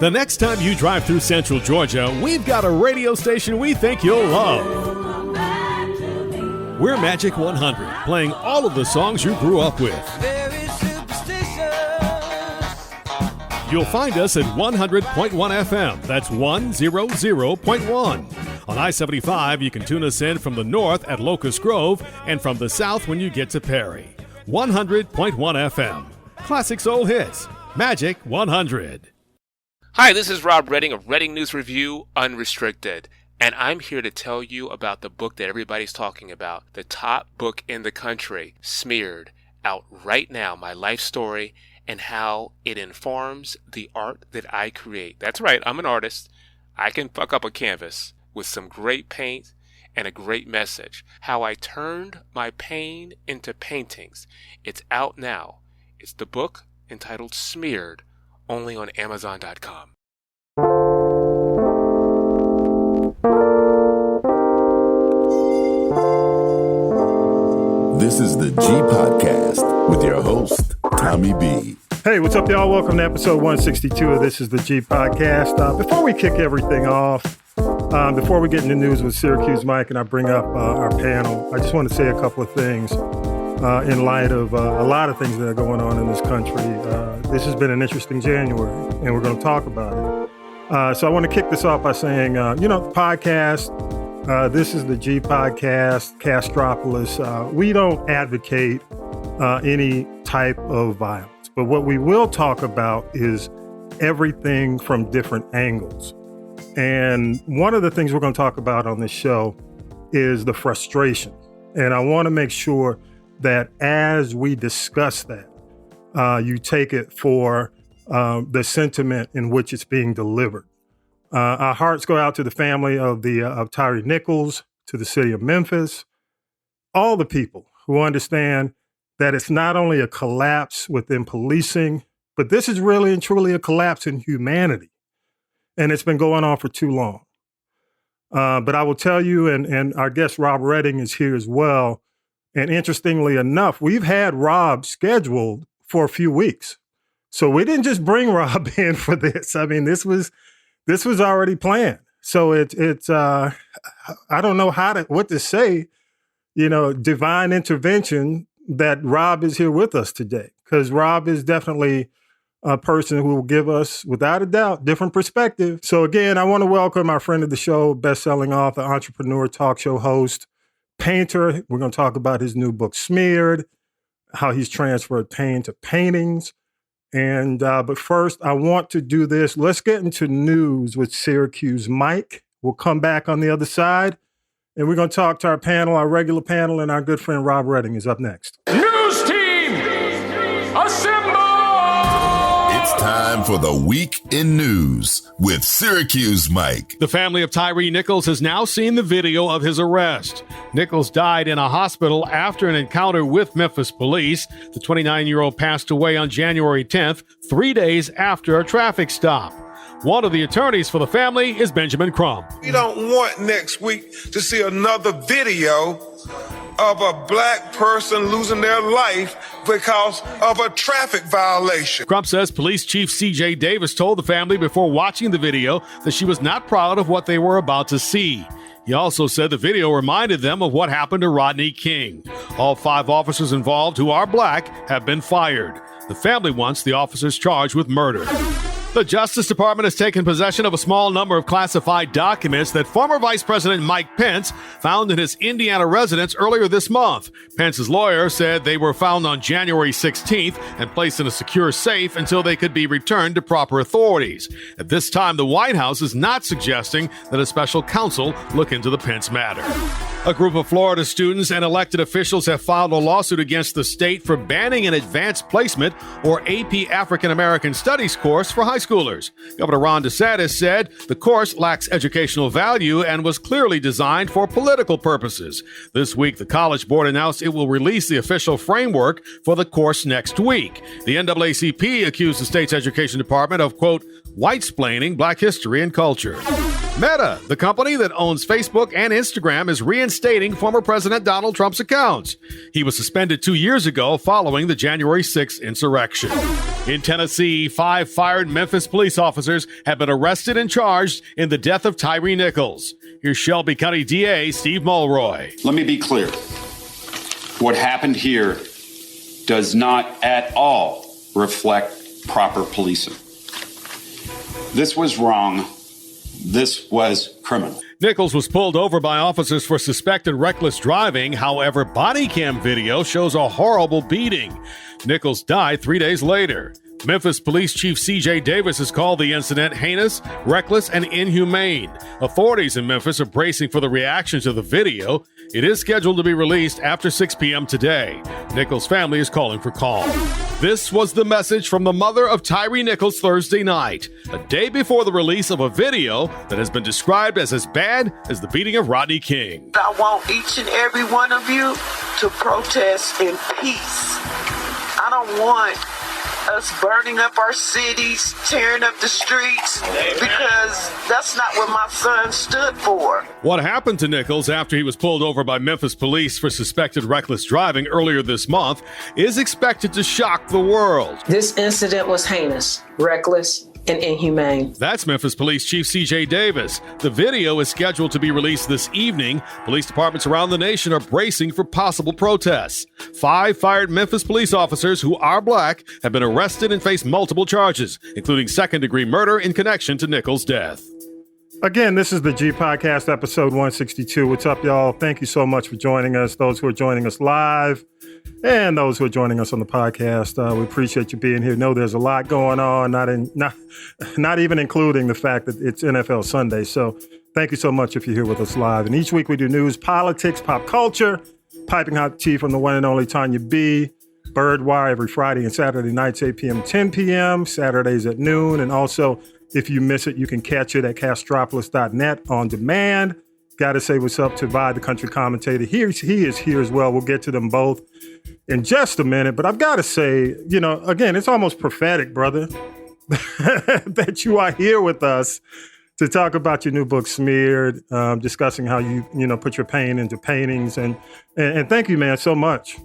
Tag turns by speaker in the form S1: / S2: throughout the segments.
S1: The next time you drive through Central Georgia, we've got a radio station we think you'll love. We're Magic 100, playing all of the songs you grew up with. You'll find us at 100.1 FM. That's 100.1. On I-75, you can tune us in from the north at Locust Grove and from the south when you get to Perry. 100.1 FM. Classic soul hits. Magic 100.
S2: Hi, this is Rob Redding of Redding News Review Unrestricted, and I'm here to tell you about the book that everybody's talking about, the top book in the country, Smeared, out right now, my life story and how it informs the art that I create. That's right, I'm an artist. I can fuck up a canvas with some great paint and a great message. How I turned my pain into paintings. It's out now. It's the book entitled Smeared, only on Amazon.com.
S3: This is the G Podcast with your host, Tommy B.
S4: Hey, what's up, y'all? Welcome to episode 162 of This is the G Podcast. Before we kick everything off, before we get into news with Syracuse Mike and I bring up our panel, I just want to say a couple of things in light of a lot of things that are going on in this country. This has been an interesting January, and we're going to talk about it. So I want to kick this off by saying, the podcast, this is the G Podcast, Castropolis. We don't advocate any type of violence. But what we will talk about is everything from different angles. And one of the things we're going to talk about on this show is the frustration. And I want to make sure that as we discuss that, you take it for the sentiment in which it's being delivered. Our hearts go out to the family of Tyre Nichols, to the city of Memphis, all the people who understand that it's not only a collapse within policing, but this is really and truly a collapse in humanity. And it's been going on for too long. But I will tell you, and our guest Rob Redding is here as well. And interestingly enough, we've had Rob scheduled for a few weeks. So we didn't just bring Rob in for this. I mean, this was already planned. So it's I don't know what to say, divine intervention that Rob is here with us today, because Rob is definitely a person who will give us, without a doubt, different perspective. So again, I want to welcome our friend of the show, best-selling author, entrepreneur, talk show host, painter. We're going to talk about his new book, Smeared, how he's transferred pain to paintings. And but first, I want to do this. Let's get into news with Syracuse Mike. We'll come back on the other side. And we're going to talk to our panel, our regular panel, and our good friend Rob Redding is up next.
S5: News team, assemble!
S3: It's time for the Week in News with Syracuse Mike.
S1: The family of Tyre Nichols has now seen the video of his arrest. Nichols died in a hospital after an encounter with Memphis police. The 29-year-old passed away on January 10th, 3 days after a traffic stop. One of the attorneys for the family is Benjamin Crump.
S6: We don't want next week to see another video of a black person losing their life because of a traffic violation.
S1: Crump says Police Chief C.J. Davis told the family before watching the video that she was not proud of what they were about to see. He also said the video reminded them of what happened to Rodney King. All 5 officers involved, who are black, have been fired. The family wants the officers charged with murder. The Justice Department has taken possession of a small number of classified documents that former Vice President Mike Pence found in his Indiana residence earlier this month. Pence's lawyer said they were found on January 16th and placed in a secure safe until they could be returned to proper authorities. At this time, the White House is not suggesting that a special counsel look into the Pence matter. A group of Florida students and elected officials have filed a lawsuit against the state for banning an advanced placement or AP African American Studies course for high schoolers. Governor Ron DeSantis said the course lacks educational value and was clearly designed for political purposes. This week, the College Board announced it will release the official framework for the course next week. The NAACP accused the state's education department of, quote, white-splaining black history and culture. Meta, the company that owns Facebook and Instagram, is reinstating former President Donald Trump's accounts. He was suspended 2 years ago following the January 6th insurrection. In Tennessee, 5 fired Memphis police officers have been arrested and charged in the death of Tyre Nichols. Here's Shelby County DA Steve Mulroy.
S7: Let me be clear. What happened here does not at all reflect proper policing. This was wrong. This was criminal.
S1: Nichols was pulled over by officers for suspected reckless driving. However, body cam video shows a horrible beating. Nichols died 3 days later. Memphis Police Chief C.J. Davis has called the incident heinous, reckless, and inhumane. Authorities in Memphis are bracing for the reaction to the video. It is scheduled to be released after 6 p.m. today. Nichols' family is calling for calm. This was the message from the mother of Tyre Nichols Thursday night, a day before the release of a video that has been described as bad as the beating of Rodney King.
S8: I want each and every one of you to protest in peace. I don't want us burning up our cities, tearing up the streets, because that's not what my son stood for.
S1: What happened to Nichols after he was pulled over by Memphis police for suspected reckless driving earlier this month is expected to shock the world.
S9: This incident was heinous, reckless, and inhumane.
S1: That's Memphis Police Chief C.J. Davis. The video is scheduled to be released this evening. Police departments around the nation are bracing for possible protests. 5 fired Memphis police officers who are black have been arrested and face multiple charges, including second-degree murder in connection to Nichols' death.
S4: Again, this is the G Podcast, episode 162. What's up, y'all? Thank you so much for joining us, those who are joining us live and those who are joining us on the podcast. We appreciate you being here. Know there's a lot going on, not even including the fact that it's NFL Sunday. So thank you so much if you're here with us live. And each week we do news, politics, pop culture, piping hot tea from the one and only Tonya B. Byrdwire every Friday and Saturday nights, 8 p.m., 10 p.m., Saturdays at noon. And also, if you miss it, you can catch it at castropolis.net on demand. Got to say what's up to Vi, the country commentator. He is here as well. We'll get to them both in just a minute. But I've got to say, again, it's almost prophetic, brother, that you are here with us to talk about your new book, Smeared, discussing how you put your pain into paintings. And thank you, man, so much,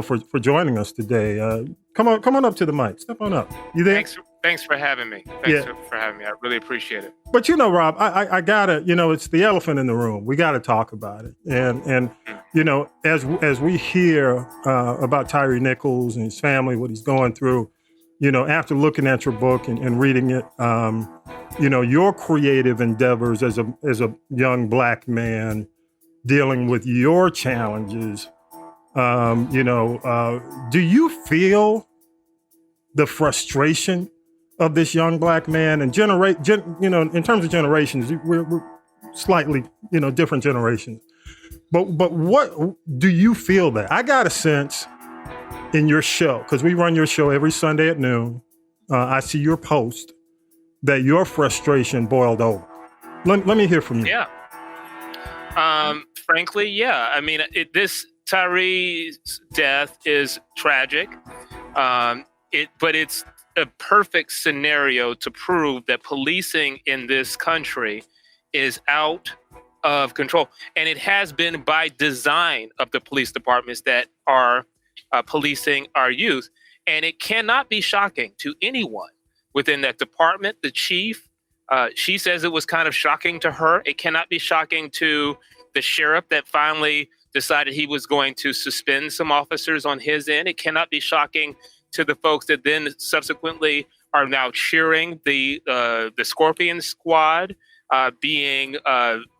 S4: for joining us today. Come on up to the mic. Step on up. You there?
S2: Thanks for having me. Thanks for having me. I really appreciate it.
S4: But Rob, I gotta, it's the elephant in the room. We gotta talk about it. And as we hear about Tyre Nichols and his family, what he's going through, after looking at your book and reading it, your creative endeavors as a young black man dealing with your challenges, do you feel the frustration of this young black man? And in terms of generations, we're slightly, different generations. But what do you feel that? I got a sense in your show, because we run your show every Sunday at noon. I see your post that your frustration boiled over. Let me hear from you.
S2: Yeah. Frankly, yeah. I mean, this Tyre's death is tragic. But it's a perfect scenario to prove that policing in this country is out of control. And it has been by design of the police departments that are policing our youth. And it cannot be shocking to anyone within that department. The chief, she says it was kind of shocking to her. It cannot be shocking to the sheriff that finally decided he was going to suspend some officers on his end. It cannot be shocking to the folks that then subsequently are now cheering the Scorpion Squad being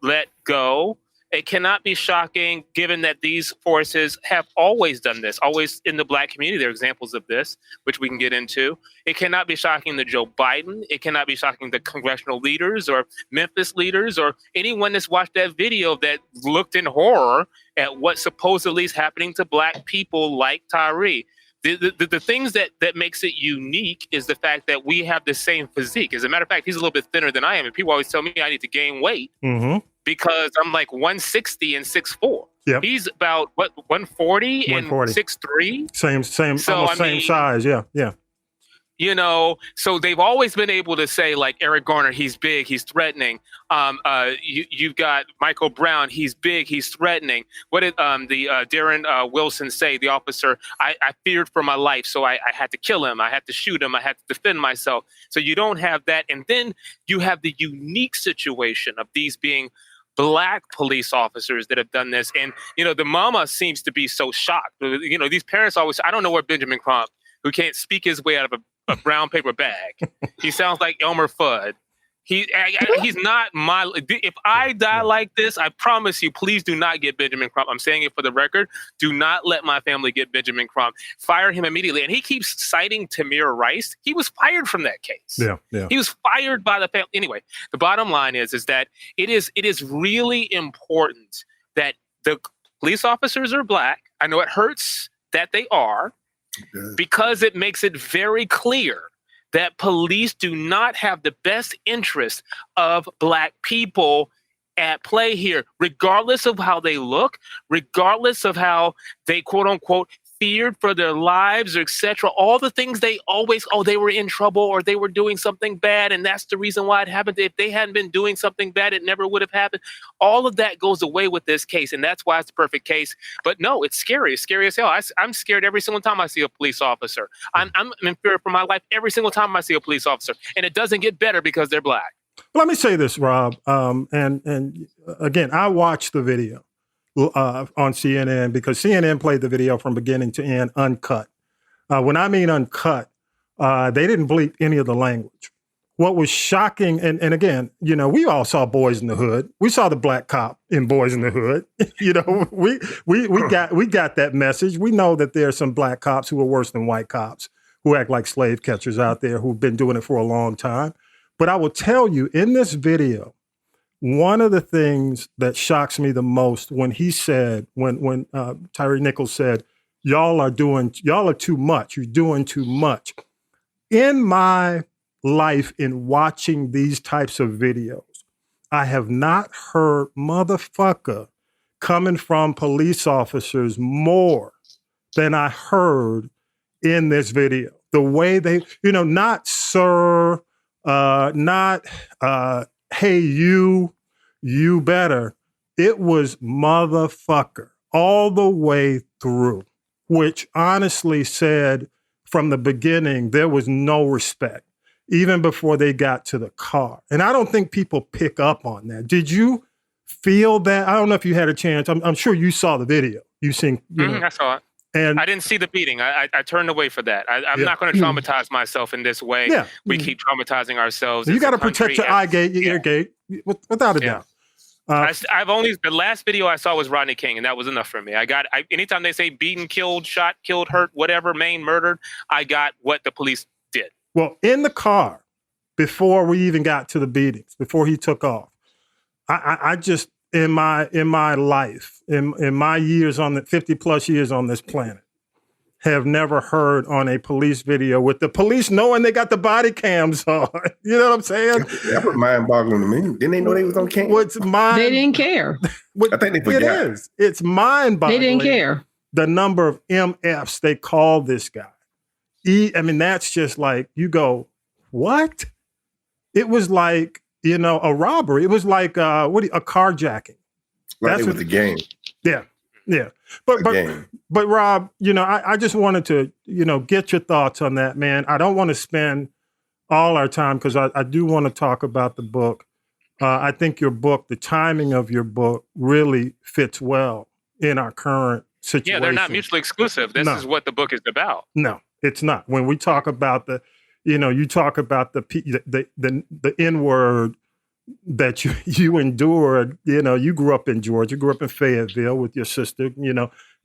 S2: let go. It cannot be shocking given that these forces have always done this, always in the black community. There are examples of this, which we can get into. It cannot be shocking to Joe Biden. It cannot be shocking to congressional leaders or Memphis leaders or anyone that's watched that video that looked in horror at what supposedly is happening to black people like Tyre. The things that makes it unique is the fact that we have the same physique. As a matter of fact, he's a little bit thinner than I am. And people always tell me I need to gain weight because I'm like 160 and 6'4". Yep. He's about, 140 and 6'3"?
S4: Same,
S2: so,
S4: almost same size. Yeah.
S2: So they've always been able to say, like, Eric Garner, he's big, he's threatening. You've got Michael Brown, he's big, he's threatening. What did Darren Wilson say, the officer? I feared for my life, so I had to kill him. I had to shoot him. I had to defend myself. So you don't have that. And then you have the unique situation of these being Black police officers that have done this. And, the mama seems to be so shocked. These parents always, I don't know where Benjamin Crump, who can't speak his way out of a brown paper bag. He sounds like Elmer Fudd. He's not my. If I die like this, I promise you, please do not get Benjamin Crump. I'm saying it for the record. Do not let my family get Benjamin Crump. Fire him immediately. And he keeps citing Tamir Rice. He was fired from that case.
S4: Yeah.
S2: He was fired by the family. Anyway, the bottom line is that it is really important that the police officers are Black. I know it hurts that they are, because it makes it very clear that police do not have the best interest of Black people at play here, regardless of how they look, regardless of how they, quote unquote, feared for their lives, or etc. All the things they always, they were in trouble or they were doing something bad, and that's the reason why it happened. If they hadn't been doing something bad, it never would have happened. All of that goes away with this case, and that's why it's the perfect case. But no, it's scary. It's scary as hell. I'm scared every single time I see a police officer. I'm in fear for my life every single time I see a police officer, and it doesn't get better because they're Black.
S4: Let me say this, Rob, and again, I watched the video on CNN because CNN played the video from beginning to end uncut. When I mean uncut, they didn't bleep any of the language. What was shocking, and again, we all saw Boys in the Hood. We saw the Black cop in Boys in the Hood. we got that message. We know that there are some Black cops who are worse than white cops, who act like slave catchers out there, who've been doing it for a long time. But I will tell you, in this video, one of the things that shocks me the most when he said, when Tyre Nichols said, y'all are too much, you're doing too much. In my life, in watching these types of videos, I have not heard motherfucker coming from police officers more than I heard in this video. The way they, not sir, not hey, you better. It was motherfucker all the way through, which honestly said from the beginning, there was no respect, even before they got to the car. And I don't think people pick up on that. Did you feel that? I don't know if you had a chance. I'm sure you saw the video. You seen,
S2: I saw it. And I didn't see the beating. I turned away for that. I'm not going to traumatize myself in this way. Yeah. We keep traumatizing ourselves. You
S4: got to protect your eye gate, your ear gate, without a doubt.
S2: The last video I saw was Rodney King, and that was enough for me. Anytime they say beaten, killed, shot, killed, hurt, whatever, maimed, murdered, I got what the police did.
S4: Well, in the car, before we even got to the beatings, before he took off, I just, in my life, in my years 50 plus years on this planet, have never heard on a police video with the police knowing they got the body cams on. You know what I'm saying?
S10: That was mind-boggling to me. Didn't they know they was on cam?
S9: They didn't care.
S10: I think they forgot.
S4: It is. It's mind-boggling.
S9: They didn't care.
S4: The number of MFs they called this guy. That's just like, you go, what? It was like, a robbery. It was like a carjacking.
S10: Like it was the game.
S4: Yeah. But Rob, I just wanted to, get your thoughts on that, man. I don't want to spend all our time because I do want to talk about the book. I think your book, the timing of your book really fits well in our current situation.
S2: Yeah, they're not mutually exclusive. This is what the book is about.
S4: No, it's not. When we talk about you talk about the N-word that you endured. You grew up in Georgia, grew up in Fayetteville with your sister,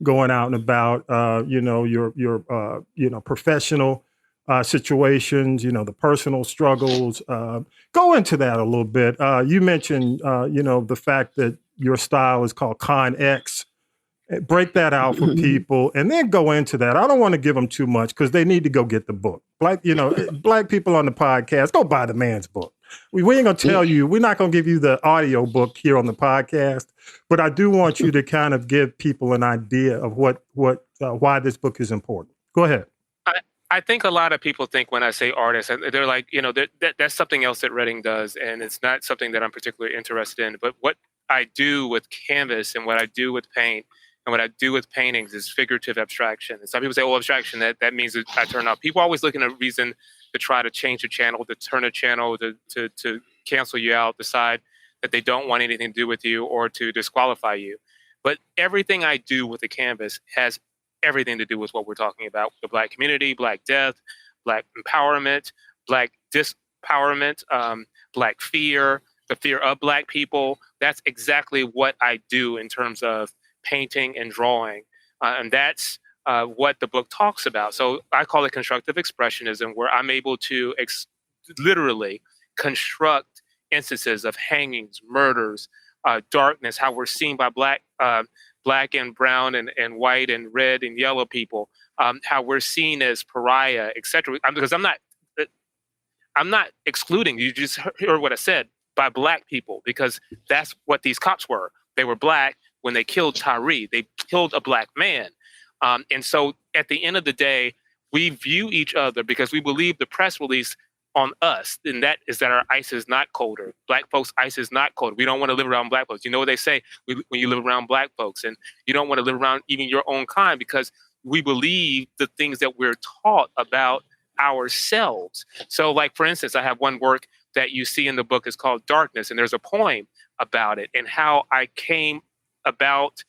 S4: going out and about, your professional situations, the personal struggles. Go into that a little bit. You mentioned, the fact that your style is called Con X. Break that out for people and then go into that. I don't want to give them too much because they need to go get the book. Black people on the podcast, go buy the man's book. We ain't going to tell you, we're not going to give you the audio book here on the podcast, but I do want you to kind of give people an idea of why this book is important. Go ahead.
S2: I think a lot of people think when I say artist, they're like, that's something else that Reading does, and it's not something that I'm particularly interested in. But what I do with canvas and what I do with paint and what I do with paintings is figurative abstraction. And some people say, abstraction, that means that I turn off. People are always looking at a reason to try to change the channel, to turn a channel, to cancel you out, decide that they don't want anything to do with you or to disqualify you. But everything I do with the canvas has everything to do with what we're talking about: the Black community, Black death, Black empowerment, Black disempowerment, Black fear, the fear of Black people. That's exactly what I do in terms of painting and drawing. And that's what the book talks about. So I call it constructive expressionism, where I'm able to literally construct instances of hangings, murders, darkness, how we're seen by Black and brown and white and red and yellow people, how we're seen as pariah, etc. Because I'm not excluding, you just heard what I said, by Black people, because that's what these cops were. They were Black when they killed Tyre. They killed a Black man. And so at the end of the day, we view each other because we believe the press release on us, and that is that our ice is not colder. Black folks' ice is not colder. We don't want to live around Black folks. You know what they say when you live around Black folks, and you don't want to live around even your own kind, because we believe the things that we're taught about ourselves. So, like, for instance, I have one work that you see in the book is called Darkness, and there's a poem about it and how I came about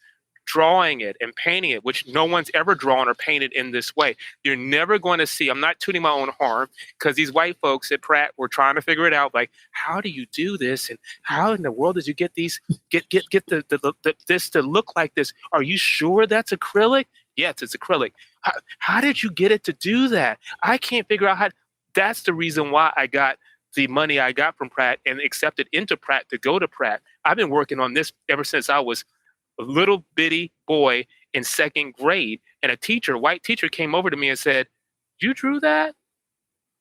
S2: drawing it and painting it, which no one's ever drawn or painted in this way. You're never going to see, I'm not tooting my own horn, because these white folks at Pratt were trying to figure it out, like, how do you do this? And how in the world did you get these, get this to look like this? Are you sure that's acrylic? Yes, it's acrylic. How did you get it to do that? I can't figure out how. That's the reason why I got the money I got from Pratt and accepted into Pratt to go to Pratt. I've been working on this ever since I was a little bitty boy in second grade, and a white teacher came over to me and said, "You drew that?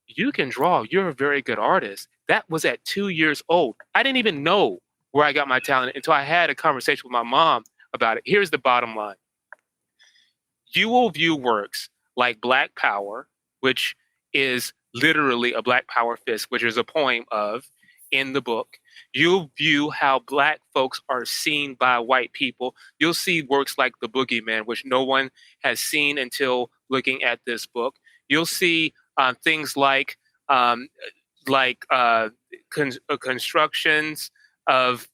S2: You can draw. You're a very good artist." That was at 2 years old. I didn't even know where I got my talent until I had a conversation with my mom about it. Here's the bottom line. You will view works like Black Power, which is literally a Black Power fist, which is a poem in the book. You'll view how Black folks are seen by white people. You'll see works like The Boogeyman, which no one has seen until looking at this book. You'll see things like constructions of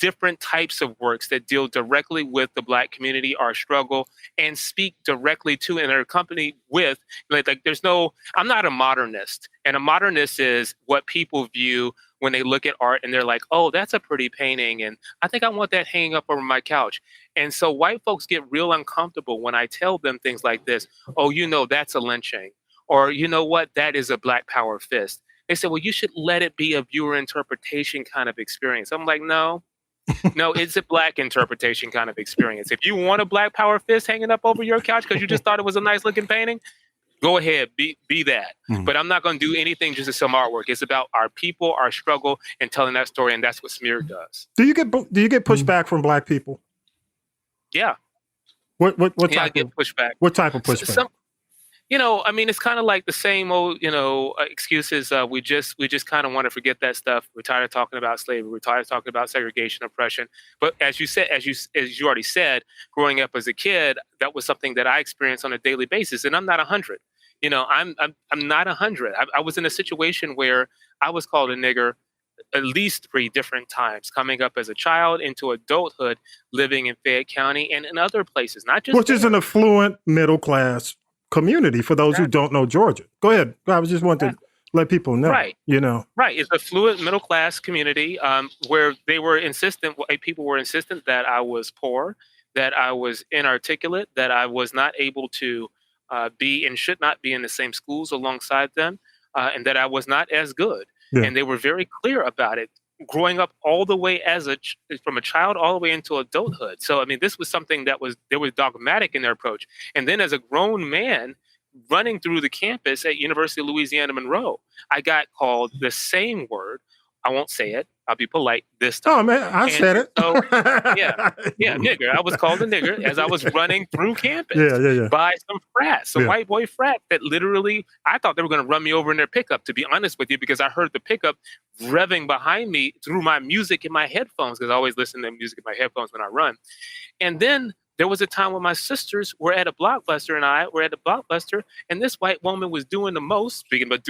S2: different types of works that deal directly with the Black community, our struggle, and speak directly to and are accompanied with, I'm not a modernist. And a modernist is what people view when they look at art and they're like, oh, that's a pretty painting, and I think I want that hanging up over my couch. And so white folks get real uncomfortable when I tell them things like this. Oh, that's a lynching. Or, you know what, that is a Black Power fist. They say, well, you should let it be a viewer interpretation kind of experience. I'm like, no, it's a Black interpretation kind of experience. If you want a Black Power fist hanging up over your couch because you just thought it was a nice looking painting, go ahead, be that. Mm-hmm. But I'm not going to do anything just to sell my artwork. It's about our people, our struggle, and telling that story, and that's what Smeared does.
S4: Do you get pushback from Black people?
S2: Yeah.
S4: What type
S2: I get pushback?
S4: What type of pushback?
S2: It's kind of like the same old, excuses. We just kind of want to forget that stuff. We're tired of talking about slavery. We're tired of talking about segregation, oppression. But as you already said, growing up as a kid, that was something that I experienced on a daily basis. And I'm not 100. I'm not 100. I was in a situation where I was called a nigger at least 3 different times, coming up as a child into adulthood, living in Fayette County and in other places, not just.
S4: Which is an affluent middle class community for those who don't know Georgia. Go ahead. I was just wanting to let people know.
S2: Right. Right. It's a fluid middle class community where they were insistent, white people were insistent that I was poor, that I was inarticulate, that I was not able to be and should not be in the same schools alongside them, and that I was not as good. Yeah. And they were very clear about it, growing up all the way from a child all the way into adulthood. So, this was something they were dogmatic in their approach. And then as a grown man running through the campus at University of Louisiana Monroe, I got called the same word I won't say it. I'll be polite this time.
S4: Oh man, I said it.
S2: So yeah, nigger. I was called a nigger as I was running through campus by some frats, some white boy frat that literally, I thought they were going to run me over in their pickup, to be honest with you, because I heard the pickup revving behind me through my music in my headphones, because I always listen to music in my headphones when I run. And then there was a time when my sisters were at a Blockbuster and I were at a Blockbuster, and this white woman was doing the most, speaking about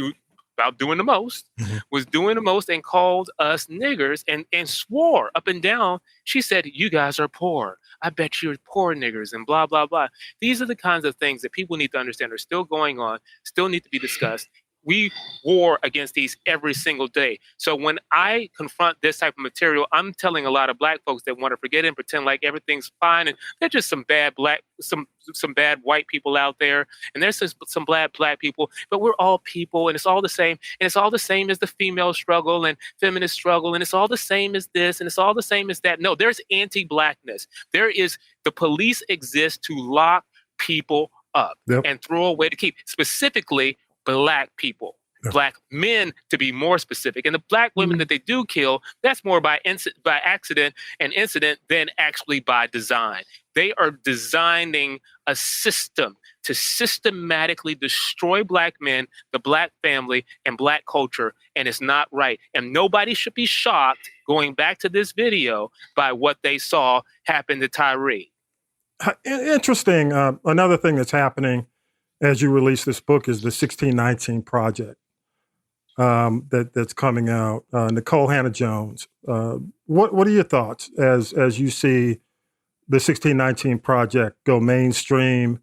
S2: doing the most, was doing the most and called us niggers and swore up and down. She said, "You guys are poor. I bet you're poor niggers," and blah, blah, blah. These are the kinds of things that people need to understand are still going on, still need to be discussed. We war against these every single day. So when I confront this type of material, I'm telling a lot of black folks that want to forget it and pretend like everything's fine, and they're just some bad bad white people out there, and there's some bad black people, but we're all people, and it's all the same, and it's all the same as the female struggle and feminist struggle, and it's all the same as this, and it's all the same as that. No, there's anti-blackness. The police exist to lock people up and throw away to keep, specifically black people, black men to be more specific. And the black women that they do kill, that's more by accident and incident than actually by design. They are designing a system to systematically destroy black men, the black family, and black culture, and it's not right. And nobody should be shocked, going back to this video, by what they saw happen to Tyre.
S4: Interesting. Another thing that's happening as you release this book is the 1619 Project that's coming out. Nicole Hannah-Jones. What are your thoughts as you see the 1619 Project go mainstream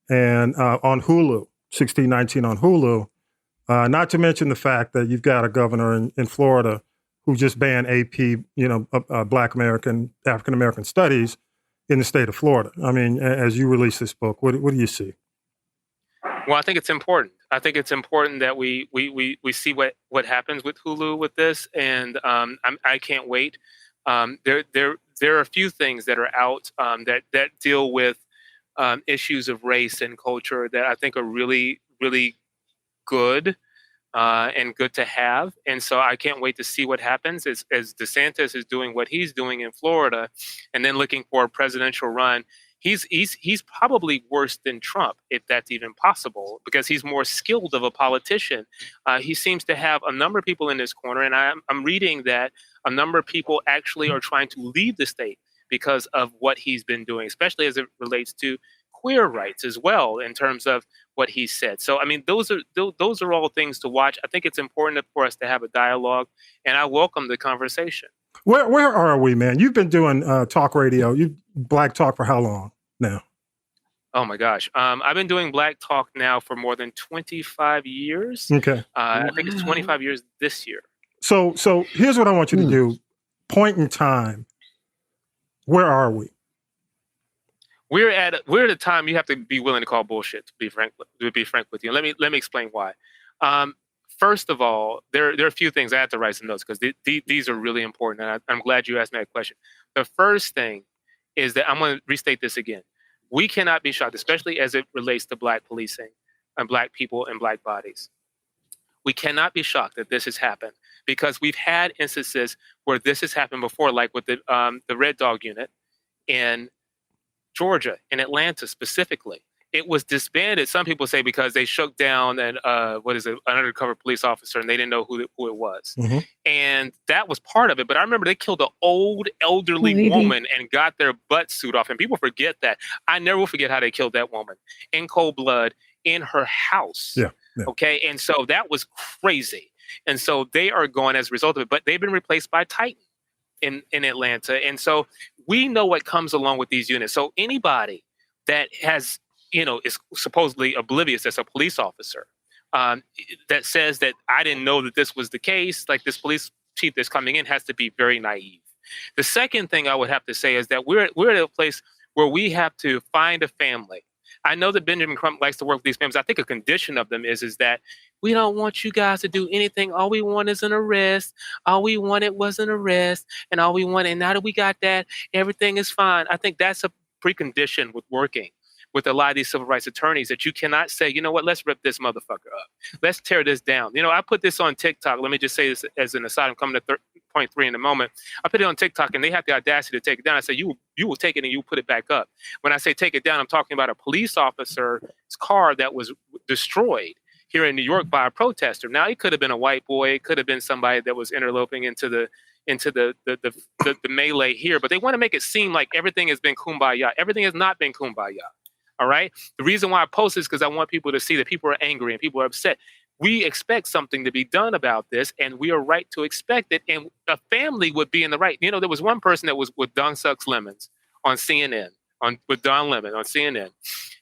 S4: and on Hulu, 1619 on Hulu? Not to mention the fact that you've got a governor in Florida who just banned AP, Black American, African American Studies in the state of Florida. I mean, as you release this book, what do you see?
S2: Well, I think it's important. I think it's important that we see what happens with Hulu with this, and I can't wait. There are a few things that are out that deal with issues of race and culture that I think are really, really good and good to have. And so I can't wait to see what happens as DeSantis is doing what he's doing in Florida, and then looking for a presidential run. He's probably worse than Trump, if that's even possible, because he's more skilled of a politician. He seems to have a number of people in his corner, and I'm reading that a number of people actually are trying to leave the state because of what he's been doing, especially as it relates to queer rights as well, in terms of what he said. So, I mean, those are all things to watch. I think it's important for us to have a dialogue, and I welcome the conversation.
S4: Where are we, man? You've been doing talk radio, Black Talk, for how long now?
S2: Oh my gosh. I've been doing Black Talk now for more than 25 years.
S4: Okay.
S2: I think it's 25 years this year.
S4: So here's what I want you to do. Point in time. Where are we?
S2: We're at a time you have to be willing to call bullshit, to be frank with you. Let me explain why. First of all, there are a few things I have to write some notes, because these are really important, and I'm glad you asked me that question. The first thing is that I'm going to restate this again. We cannot be shocked, especially as it relates to Black policing and Black people and Black bodies. We cannot be shocked that this has happened, because we've had instances where this has happened before, like with the Red Dog Unit in Georgia, in Atlanta specifically. It was disbanded, some people say, because they shook down an undercover police officer, and they didn't know who it was. Mm-hmm. And that was part of it. But I remember they killed an old, elderly woman and got their butt suit off. And people forget that. I never will forget how they killed that woman in cold blood in her house. Yeah. Okay. And so that was crazy. And so they are gone as a result of it. But they've been replaced by Titan in Atlanta. And so we know what comes along with these units. So anybody that has, is supposedly oblivious as a police officer, that says that I didn't know that this was the case, like this police chief that's coming in, has to be very naive. The second thing I would have to say is that we're at a place where we have to find a family. I know that Benjamin Crump likes to work with these families. I think a condition of them is that we don't want you guys to do anything. All we want is an arrest. All we wanted was an arrest, and all we wanted, and now that we got that, everything is fine. I think that's a precondition with working. with a lot of these civil rights attorneys that you cannot say, you know what, let's rip this motherfucker up. Let's tear this down. You know, I put this on TikTok. Let me just say this as an aside. I'm coming to point 3 in a moment. I put it on TikTok and they have the audacity to take it down. I say, you will take it and you put it back up. When I say take it down, I'm talking about a police officer's car that was destroyed here in New York by a protester. Now, it could have been a white boy. It could have been somebody that was interloping into the melee here, but they want to make it seem like everything has been kumbaya. Everything has not been kumbaya. All right. The reason why I post this is because I want people to see that people are angry and people are upset. We expect something to be done about this, and we are right to expect it. And a family would be in the right. You know, there was one person that was with Don Sucks Lemons on CNN, with Don Lemon on CNN.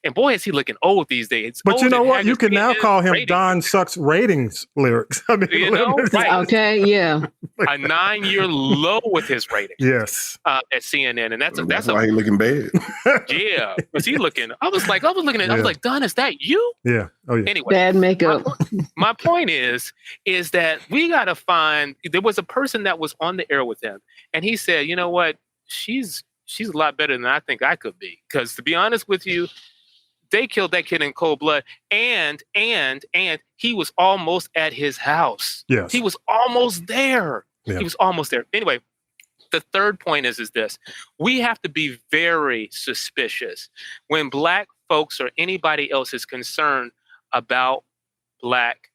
S2: And boy, is he looking old these days.
S4: But you know what? You can now call him ratings. Don Sucks Ratings lyrics. I mean,
S2: you know, right.
S11: Okay, yeah.
S2: A 9-year low with his ratings.
S4: Yes.
S2: At CNN. And that's
S10: why he looking bad.
S2: Yeah. Was he looking? I was like, Don, is that you?
S4: Yeah. Oh, yeah.
S11: Anyway. Bad makeup.
S2: My point is that we got to find, there was a person that was on the air with him. And he said, you know what? She's a lot better than I think I could be. Because to be honest with you, they killed that kid in cold blood, and he was almost at his house.
S4: Yes.
S2: He was almost there.
S4: Yeah.
S2: He was almost there. Anyway, the third point is this. We have to be very suspicious when Black folks or anybody else is concerned about Black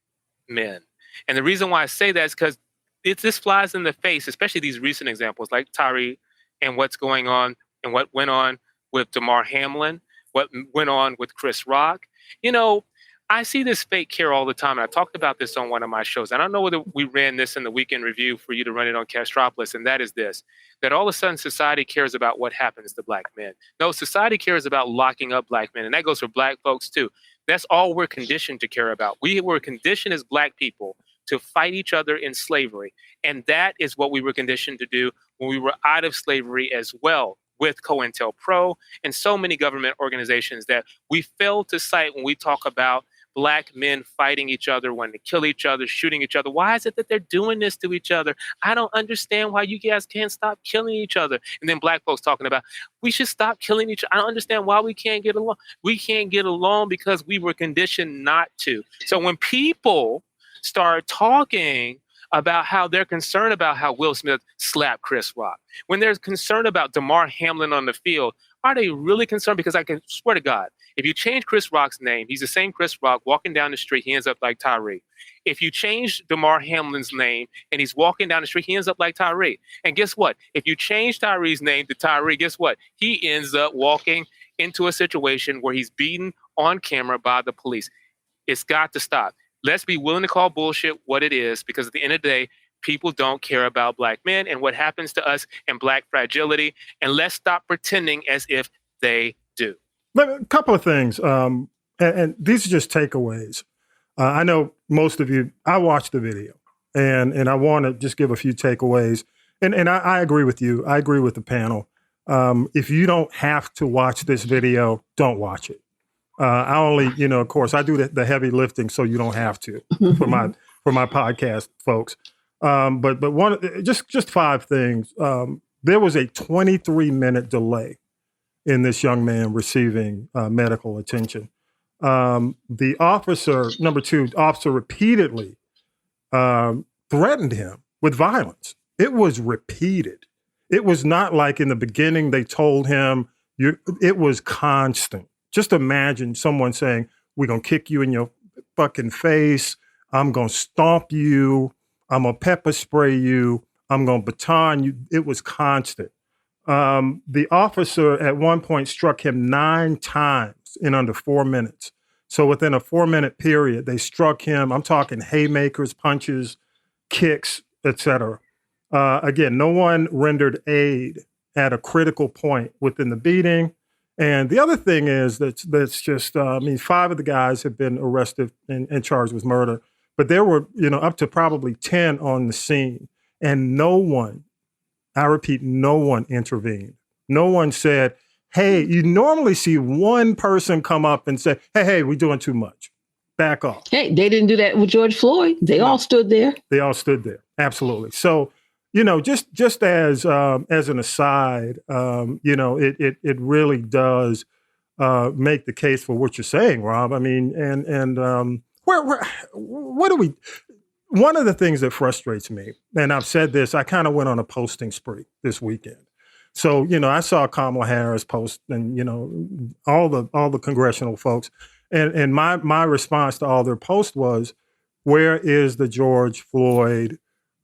S2: men. And the reason why I say that is because this flies in the face, especially these recent examples like Tyre and what's going on and what went on with Damar Hamlin, what went on with Chris Rock. You know, I see this fake care all the time. And I talked about this on one of my shows. I don't know whether we ran this in the weekend review for you to run it on Castropolis. And that is this, that all of a sudden society cares about what happens to Black men. No, society cares about locking up Black men. And that goes for Black folks too. That's all we're conditioned to care about. We were conditioned as Black people to fight each other in slavery. And that is what we were conditioned to do when we were out of slavery as well, with COINTELPRO and so many government organizations that we fail to cite when we talk about Black men fighting each other, wanting to kill each other, shooting each other. Why is it that they're doing this to each other? I don't understand why you guys can't stop killing each other. And then Black folks talking about we should stop killing each other. I don't understand why we can't get along. We can't get along because we were conditioned not to. So when people start talking about how they're concerned about how Will Smith slapped Chris Rock, when they're concerned about Damar Hamlin on the field, are they really concerned? Because I can swear to God, if you change Chris Rock's name, he's the same Chris Rock walking down the street, he ends up like Tyre. If you change Damar Hamlin's name and he's walking down the street, he ends up like Tyre. And guess what? If you change Tyre's name to Tyre, guess what? He ends up walking into a situation where he's beaten on camera by the police. It's got to stop. Let's be willing to call bullshit what it is, because at the end of the day, people don't care about Black men and what happens to us and Black fragility. And let's stop pretending as if they do.
S4: A couple of things, and these are just takeaways. I know most of you, I watched the video, and I want to just give a few takeaways. And I agree with you. I agree with the panel. If you don't have to watch this video, don't watch it. I only, of course, I do the heavy lifting, so you don't have to for my podcast, folks. But one, just 5 things. There was a 23-minute delay in this young man receiving medical attention. The officer, number 2, officer repeatedly threatened him with violence. It was repeated. It was not like in the beginning they told him. It was constant. Just imagine someone saying, we're going to kick you in your fucking face. I'm going to stomp you. I'm going to pepper spray you. I'm going to baton you. It was constant. The officer at one point struck him 9 times in under 4 minutes. So within a 4-minute period, they struck him. I'm talking haymakers, punches, kicks, etc. Again, no one rendered aid at a critical point within the beating. And the other thing is that's just, 5 of the guys have been arrested and charged with murder, but there were, up to probably 10 on the scene, and no one, I repeat, no one intervened. No one said, hey, you normally see one person come up and say, hey, we're doing too much. Back off.
S11: Hey, they didn't do that with George Floyd. They all stood there.
S4: They all stood there. Absolutely. So, just as an aside, it really does make the case for what you're saying, Rob. I mean, what do we? One of the things that frustrates me, and I've said this, I kind of went on a posting spree this weekend. So, I saw Kamala Harris post, and all the congressional folks, and my response to all their posts was, where is the George Floyd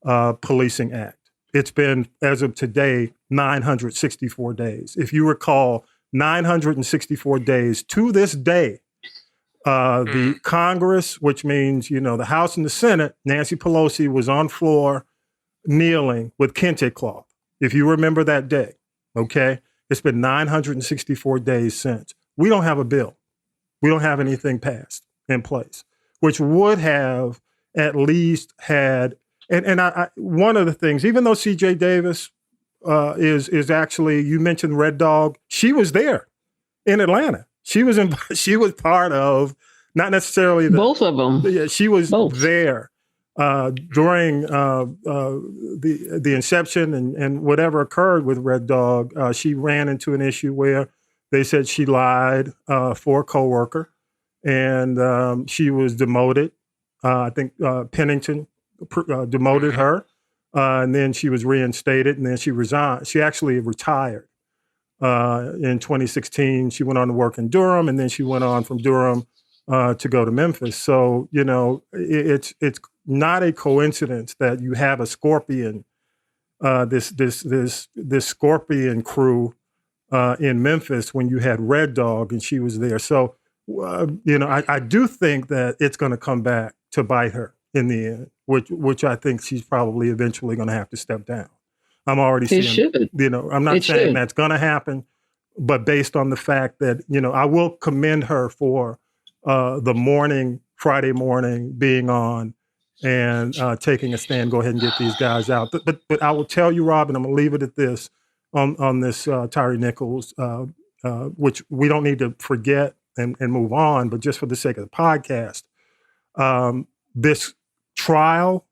S4: Policing Act? It's been, as of today, 964 days. If you recall, 964 days to this day, the Congress, which means, the House and the Senate, Nancy Pelosi was on floor kneeling with kente cloth. If you remember that day, okay? It's been 964 days since. We don't have a bill. We don't have anything passed in place, which would have at least had, and I one of the things, even though CJ Davis is actually, you mentioned Red Dog, she was there in Atlanta. She was part of, not necessarily
S11: both of them.
S4: Yeah, she was
S11: both
S4: there during the inception and whatever occurred with Red Dog. She ran into an issue where they said she lied for a coworker, and she was demoted. I think Pennington demoted her, and then she was reinstated, and then she resigned. She actually retired. In 2016, she went on to work in Durham, and then she went on from Durham to go to Memphis. So, it's not a coincidence that you have a Scorpion, this Scorpion crew in Memphis when you had Red Dog and she was there. So, I do think that it's going to come back to bite her in the end, which I think she's probably eventually going to have to step down. I'm already seeing, I'm not saying that's going to happen, but based on the fact that, I will commend her for the Friday morning being on and taking a stand, go ahead and get these guys out. But I will tell you, Rob, and I'm going to leave it at this on this Tyre Nichols, which we don't need to forget and move on, but just for the sake of the podcast, this trial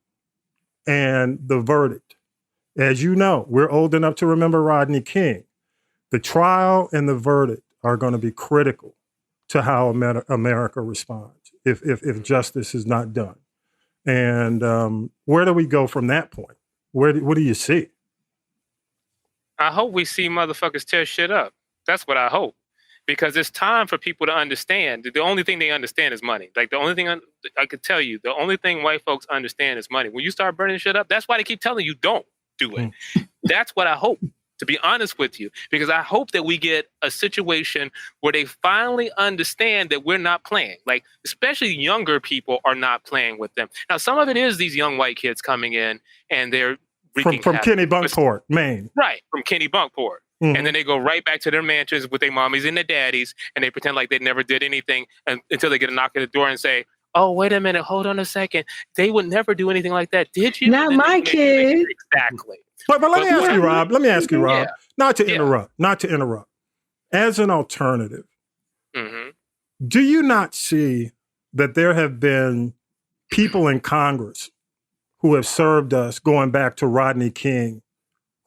S4: and the verdict. As you know, we're old enough to remember Rodney King. The trial and the verdict are going to be critical to how America responds if justice is not done. And where do we go from that point? What do you see?
S2: I hope we see motherfuckers tear shit up. That's what I hope. Because it's time for people to understand. The only thing they understand is money. Like, the only thing I could tell you, the only thing white folks understand is money. When you start burning shit up, that's why they keep telling you don't do it. That's what I hope, to be honest with you, because I hope that we get a situation where they finally understand that we're not playing. Like, especially younger people are not playing with them. Now, some of it is these young white kids coming in and they're
S4: from Kennebunkport, Maine.
S2: Right, from Kennebunkport. Mm-hmm. And then they go right back to their mansions with their mommies and their daddies, and they pretend like they never did anything until they get a knock at the door and say, oh, wait a minute, hold on a second. They would never do anything like that, did you?
S11: Not my kid.
S2: Exactly.
S4: But let me ask you, Rob, not to interrupt. As an alternative, do you not see that there have been people in Congress who have served us going back to Rodney King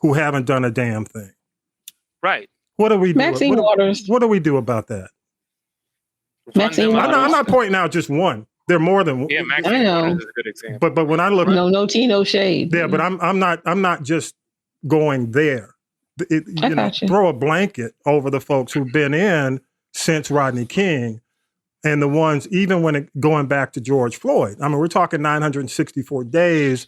S4: who haven't done a damn thing?
S2: Right.
S4: What do we do?
S11: Maxine Waters.
S4: What do we do about that?
S11: Maxine Waters.
S4: I'm not pointing out just one. There are more than one.
S2: Yeah, Maxine Waters is a good example.
S4: But when I look,
S11: no tea, no shade.
S4: Yeah, but I'm not just going there. Throw a blanket over the folks who've been in since Rodney King, and the ones even when going back to George Floyd. I mean, we're talking 964 days,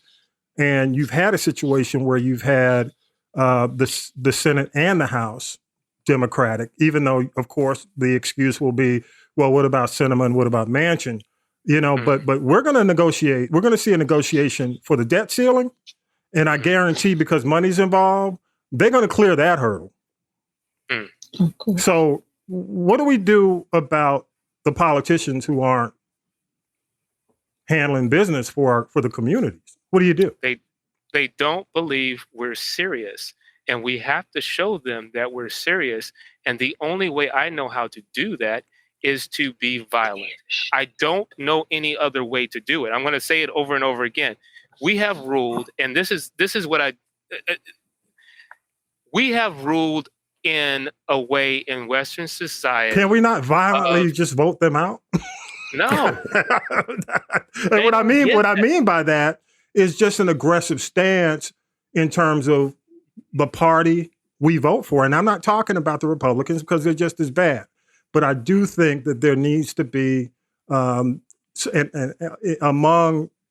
S4: and you've had a situation where you've had the Senate and the House Democratic, even though, of course, the excuse will be, well, what about Sinema? What about Manchin? But we're going to negotiate. We're going to see a negotiation for the debt ceiling. And I guarantee, because money's involved, they're going to clear that hurdle.
S11: Oh, cool.
S4: So what do we do about the politicians who aren't handling business for the communities? What do you do?
S2: They don't believe we're serious, and we have to show them that we're serious. And the only way I know how to do that is to be violent. I don't know any other way to do it. I'm going to say it over and over again. We have ruled, and this is what we have ruled in a way in Western society.
S4: Can we not violently just vote them out?
S2: No.
S4: And what I mean by that is just an aggressive stance in terms of the party we vote for. And I'm not talking about the Republicans because they're just as bad. But I do think that there needs to be among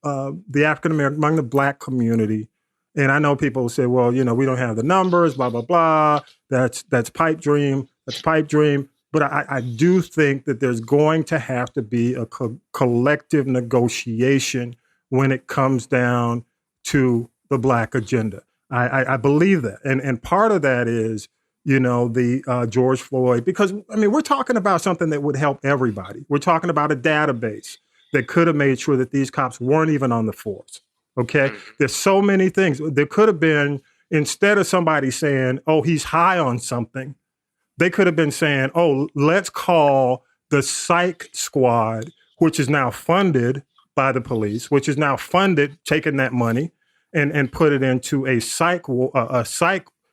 S4: the African American, among the Black community. And I know people say, well, we don't have the numbers, blah, blah, blah. That's pipe dream. That's pipe dream. But I do think that there's going to have to be a collective negotiation when it comes down to the Black agenda. I believe that. And part of that is, the George Floyd, because, we're talking about something that would help everybody. We're talking about a database that could have made sure that these cops weren't even on the force. Okay. There's so many things. There could have been, instead of somebody saying, oh, he's high on something, they could have been saying, oh, let's call the psych squad, which is now funded by the police, which is now funded, taking that money and put it into a psych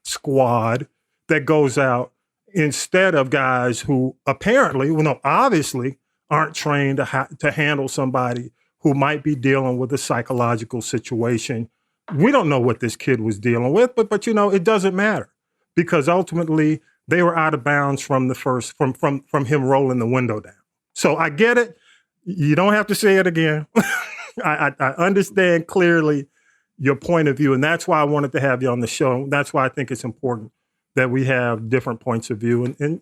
S4: squad that goes out instead of guys who apparently, obviously aren't trained to handle somebody who might be dealing with a psychological situation. We don't know what this kid was dealing with, but it doesn't matter because ultimately they were out of bounds from from him rolling the window down. So I get it. You don't have to say it again. I understand clearly your point of view, and that's why I wanted to have you on the show. That's why I think it's important that we have different points of view. And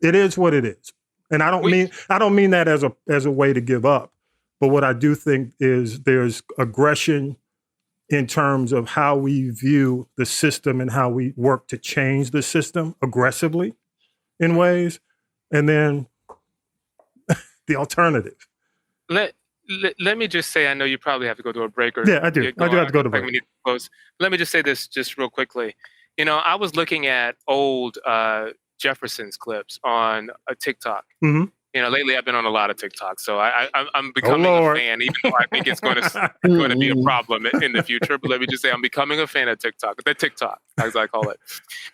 S4: it is what it is. And I don't mean that as a way to give up. But what I do think is there's aggression in terms of how we view the system and how we work to change the system aggressively in ways. And then the alternative.
S2: Let me just say, I know you probably have to go to a break.
S4: Yeah, I do. I do have to go to a break.
S2: We need to close. Let me just say this just real quickly. I was looking at old Jefferson's clips on a TikTok.
S4: Mm-hmm.
S2: Lately I've been on a lot of TikTok, so I'm becoming a fan, even though I think it's going to be a problem in the future. But let me just say, I'm becoming a fan of TikTok, as I call it.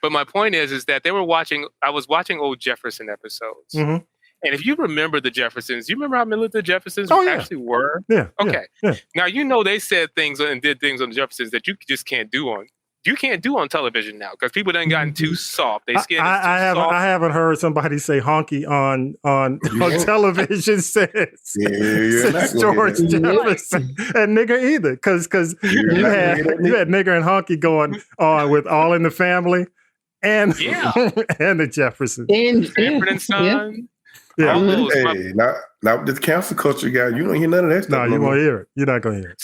S2: But my point is that I was watching old Jefferson episodes.
S4: Mm-hmm.
S2: And if you remember the Jeffersons, you remember how militant the Jeffersons actually were?
S4: Yeah.
S2: Okay.
S4: Yeah.
S2: Now, they said things and did things on the Jeffersons that you just can't do on. You can't do on television now because people done gotten too soft. They skin is too soft.
S4: I haven't heard somebody say honky on television since George Jefferson and nigger either. Because you had nigger and honky going on with All in the Family and and the Jeffersons.
S2: Sanford and Son.
S4: Yeah.
S10: Hey, not with this cancel culture guy. You don't hear none of that stuff.
S4: No, you won't hear it. You're not going to hear it.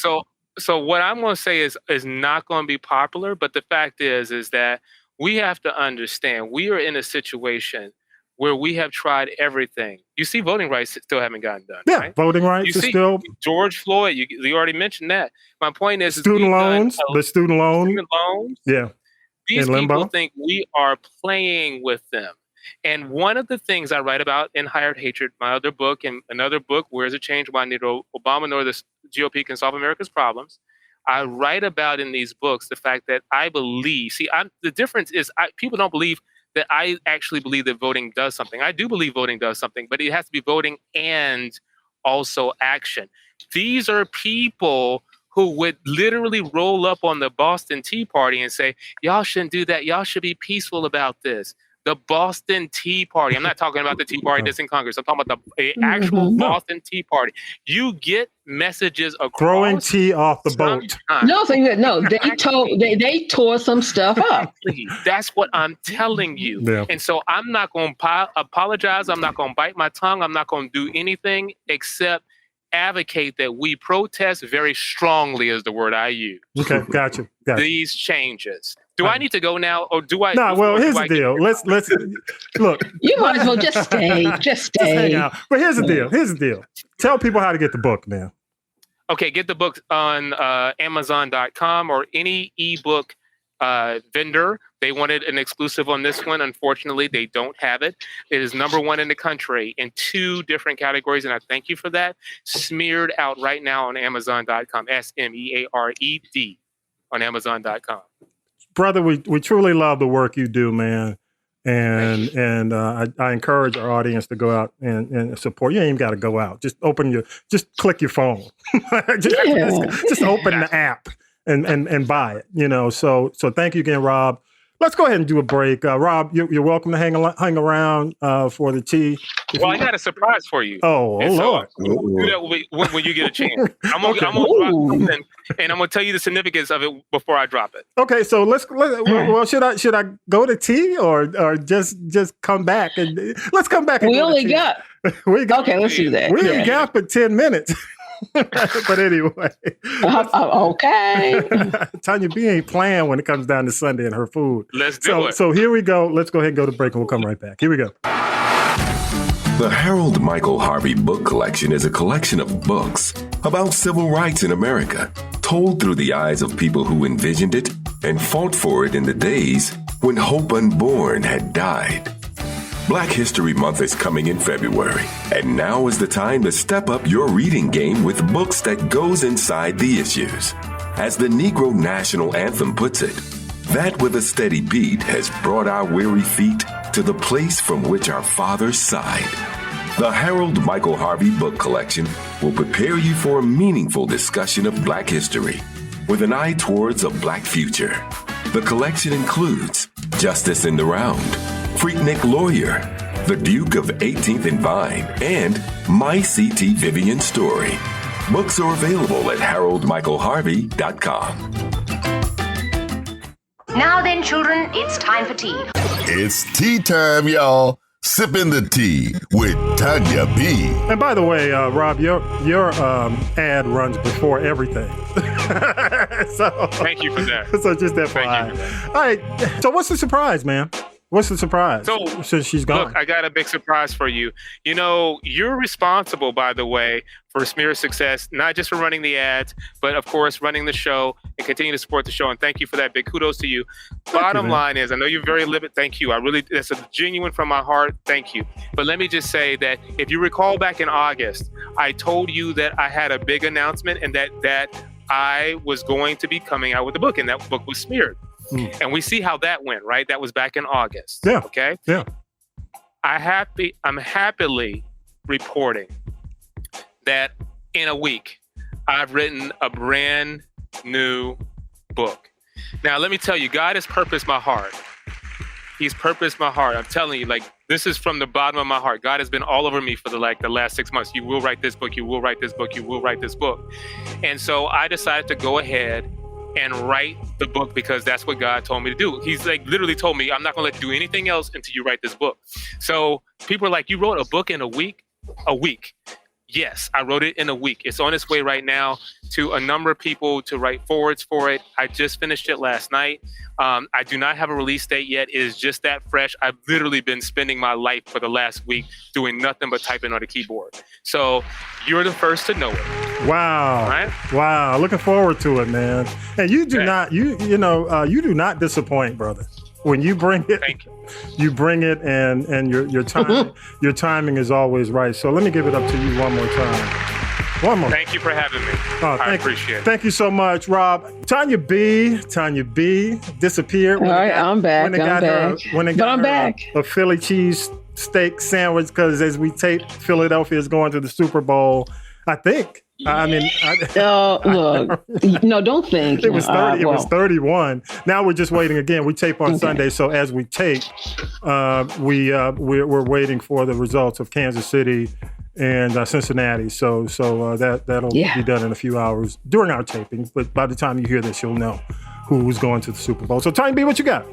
S2: So what I'm going to say is not going to be popular, but the fact is that we have to understand we are in a situation where we have tried everything. You see, voting rights still haven't gotten done.
S4: Yeah,
S2: right?
S4: Voting rights is still.
S2: George Floyd, you already mentioned that. My point is
S4: student loans. Student loans. Yeah.
S2: These people think we are playing with them. And one of the things I write about in Hired Hatred, my other book, and another book, Where's the Change? Why neither Obama nor the GOP can solve America's problems. I write about in these books the fact that I believe, the difference is people don't believe that I actually believe that voting does something. I do believe voting does something, but it has to be voting and also action. These are people who would literally roll up on the Boston Tea Party and say, y'all shouldn't do that. Y'all should be peaceful about this. The Boston Tea Party. I'm not talking about the Tea Party that's in Congress. I'm talking about the actual Boston Tea Party. You get messages across.
S4: Throwing tea off the boat.
S11: They tore some stuff up.
S2: That's what I'm telling you.
S4: Yeah.
S2: And so I'm not going to apologize. I'm not going to bite my tongue. I'm not going to do anything except advocate that we protest very strongly is the word I use.
S4: Okay, gotcha.
S2: These changes. Do I need to go now, or do I?
S4: No, well, here's the deal. Let's look.
S11: You might as well just stay. Just
S4: hang out. But here's the deal. Tell people how to get the book, man.
S2: Okay, get the book on Amazon.com or any ebook vendor. They wanted an exclusive on this one. Unfortunately, they don't have it. It is #1 in the country in 2 different categories, and I thank you for that. Smeared out right now on Amazon.com. SMEARED on Amazon.com.
S4: brother, we truly love the work you do, man. And I encourage our audience to go out and support. You ain't even got to go out. Just click your phone. just open the app and buy it. So thank you again, Rob. Let's go ahead and do a break. Rob, you're welcome to hang around for the tea.
S2: Well, I got a surprise for you.
S4: Oh, Lord.
S2: Do that when you get a chance. I'm gonna drop something, and I'm gonna tell you the significance of it before I drop it.
S4: Okay, so well, should I go to tea or just come back and let's come back? And
S11: we only got. Okay, let's do that.
S4: We only got for 10 minutes. But anyway,
S11: okay.
S4: Tonya B ain't playing when it comes down to Sunday and her food.
S2: Let's do it.
S4: So here we go. Let's go ahead and go to break, and we'll come right back. Here we go.
S12: The Harold Michael Harvey Book Collection is a collection of books about civil rights in America, told through the eyes of people who envisioned it and fought for it in the days when hope unborn had died. Black History Month is coming in February, and now is the time to step up your reading game with books that goes inside the issues. As the Negro National Anthem puts it, that with a steady beat has brought our weary feet to the place from which our fathers sighed. The Harold Michael Harvey Book Collection will prepare you for a meaningful discussion of Black history with an eye towards a Black future. The collection includes Justice in the Round, Freaknik Lawyer, The Duke of 18th and Vine, and My C.T. Vivian Story. Books are available at haroldmichaelharvey.com.
S13: Now then, children, it's time for tea.
S3: It's tea time, y'all. Sippin' the tea with Tonya B.
S4: And by the way, Rob, your ad runs before everything. So
S2: thank you for that.
S4: So just FYI. All right. So what's the surprise, man? What's the surprise?
S2: So,
S4: since she's gone.
S2: Look, I got a big surprise for you. You're responsible, by the way, for Smear's success, not just for running the ads, but of course, running the show and continue to support the show. And thank you for that. Big kudos to you. Bottom line is, I know you're very limited. Thank you. That's a genuine from my heart. Thank you. But let me just say that if you recall back in August, I told you that I had a big announcement and that I was going to be coming out with a book, and that book was Smeared. And we see how that went, right? That was back in August.
S4: Yeah.
S2: Okay.
S4: Yeah.
S2: I'm happily reporting that in a week, I've written a brand new book. Now, let me tell you, God has purposed my heart. He's purposed my heart. I'm telling you, this is from the bottom of my heart. God has been all over me for the last 6 months. You will write this book. You will write this book. You will write this book. And so I decided to go ahead and write the book because that's what God told me to do. He's literally told me, I'm not going to let you do anything else until you write this book. So people are like, you wrote a book in a week? A week. Yes, I wrote it in a week. It's on its way right now to a number of people to write forwards for it. I just finished it last night. I do not have a release date yet. It is just that fresh. I've literally been spending my life for the last week doing nothing but typing on the keyboard. So you're the first to know it.
S4: Wow.
S2: Right?
S4: Wow. Looking forward to it, man. And you do not, you do not disappoint, brother. When you bring it, you bring it, and your time, your timing is always right. So let me give it up to you one more time.
S2: Thank you for having me. I appreciate it.
S4: Thank you so much, Rob. Tonya B disappeared.
S11: All right, I'm back. I'm back.
S4: A Philly cheese steak sandwich, because as we tape, Philadelphia is going to the Super Bowl. I think. Look,
S11: no, don't think.
S4: It was 30. It was 31. Now we're just waiting again. We tape on Sunday, so as we tape, we're waiting for the results of Kansas City and Cincinnati. So that'll be done in a few hours during our taping. But by the time you hear this, you'll know who's going to the Super Bowl. So, Tonya B, what you got?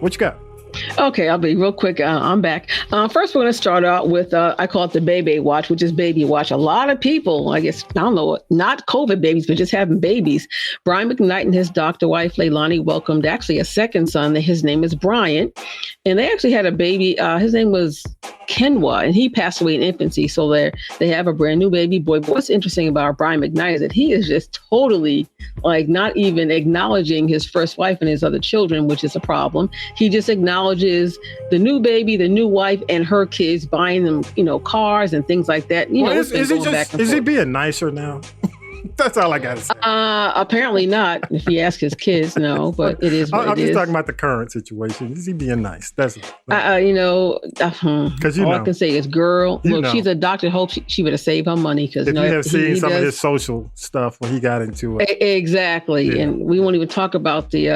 S11: Okay, I'll be real quick. I'm back. First, we're going to start out with, I call it the Baby Watch, which is Baby Watch. A lot of people, I guess, I don't know, not COVID babies, but just having babies. Brian McKnight and his doctor wife, Leilani, welcomed actually a second son. His name is Brian. And they actually had a baby. His name was Kenwa, and he passed away in infancy. So they have a brand new baby boy. But what's interesting about Brian McKnight is that he is just totally not even acknowledging his first wife and his other children, which is a problem. He just acknowledges the new baby, the new wife, and her kids, buying them, cars and things like that.
S4: Is he being nicer now? That's all I got to say.
S11: Apparently not. If you ask his kids, no. But it is what
S4: I'm
S11: it
S4: just
S11: is.
S4: talking about the current situation. Is he being nice? That's it.
S11: Because all I can say is, girl, look, she's a doctor. Hope she would have saved her money because
S4: if you have seen some of his social stuff when he got into it.
S11: Exactly, yeah. And we won't even talk about the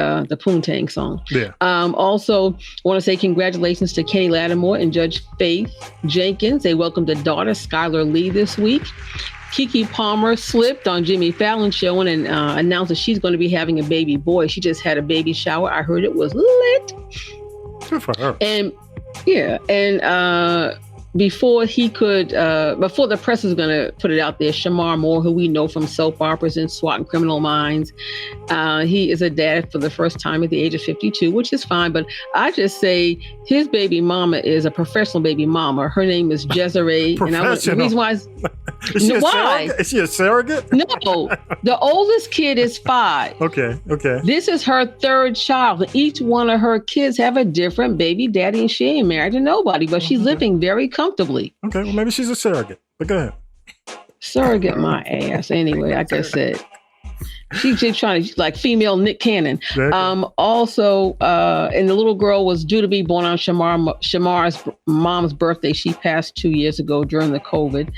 S11: Poontang song.
S4: Yeah.
S11: Also, want to say congratulations to Kenny Lattimore and Judge Faith Jenkins. They welcomed a daughter, Skylar Lee, this week. Keke Palmer slipped on Jimmy Fallon's show and announced that she's going to be having a baby boy. She just had a baby shower. I heard it was lit.
S4: Good for her.
S11: And before the press is going to put it out there, Shamar Moore, who we know from soap operas and SWAT and Criminal Minds, he is a dad for the first time at the age of 52, which is fine. But I just say his baby mama is a professional baby mama. Her name is Desiree.
S4: Professional.
S11: And the reason why
S4: is she a surrogate?
S11: No, the oldest kid is 5.
S4: Okay.
S11: This is her 3rd child. Each one of her kids have a different baby daddy, and she ain't married to nobody, but she's living very comfortably.
S4: Okay, well, maybe she's a surrogate, but go ahead.
S11: Surrogate my ass. Anyway, like I said, she's trying to like female Nick Cannon. Also, and the little girl was due to be born on Shamar's mom's birthday. She passed 2 years ago during the COVID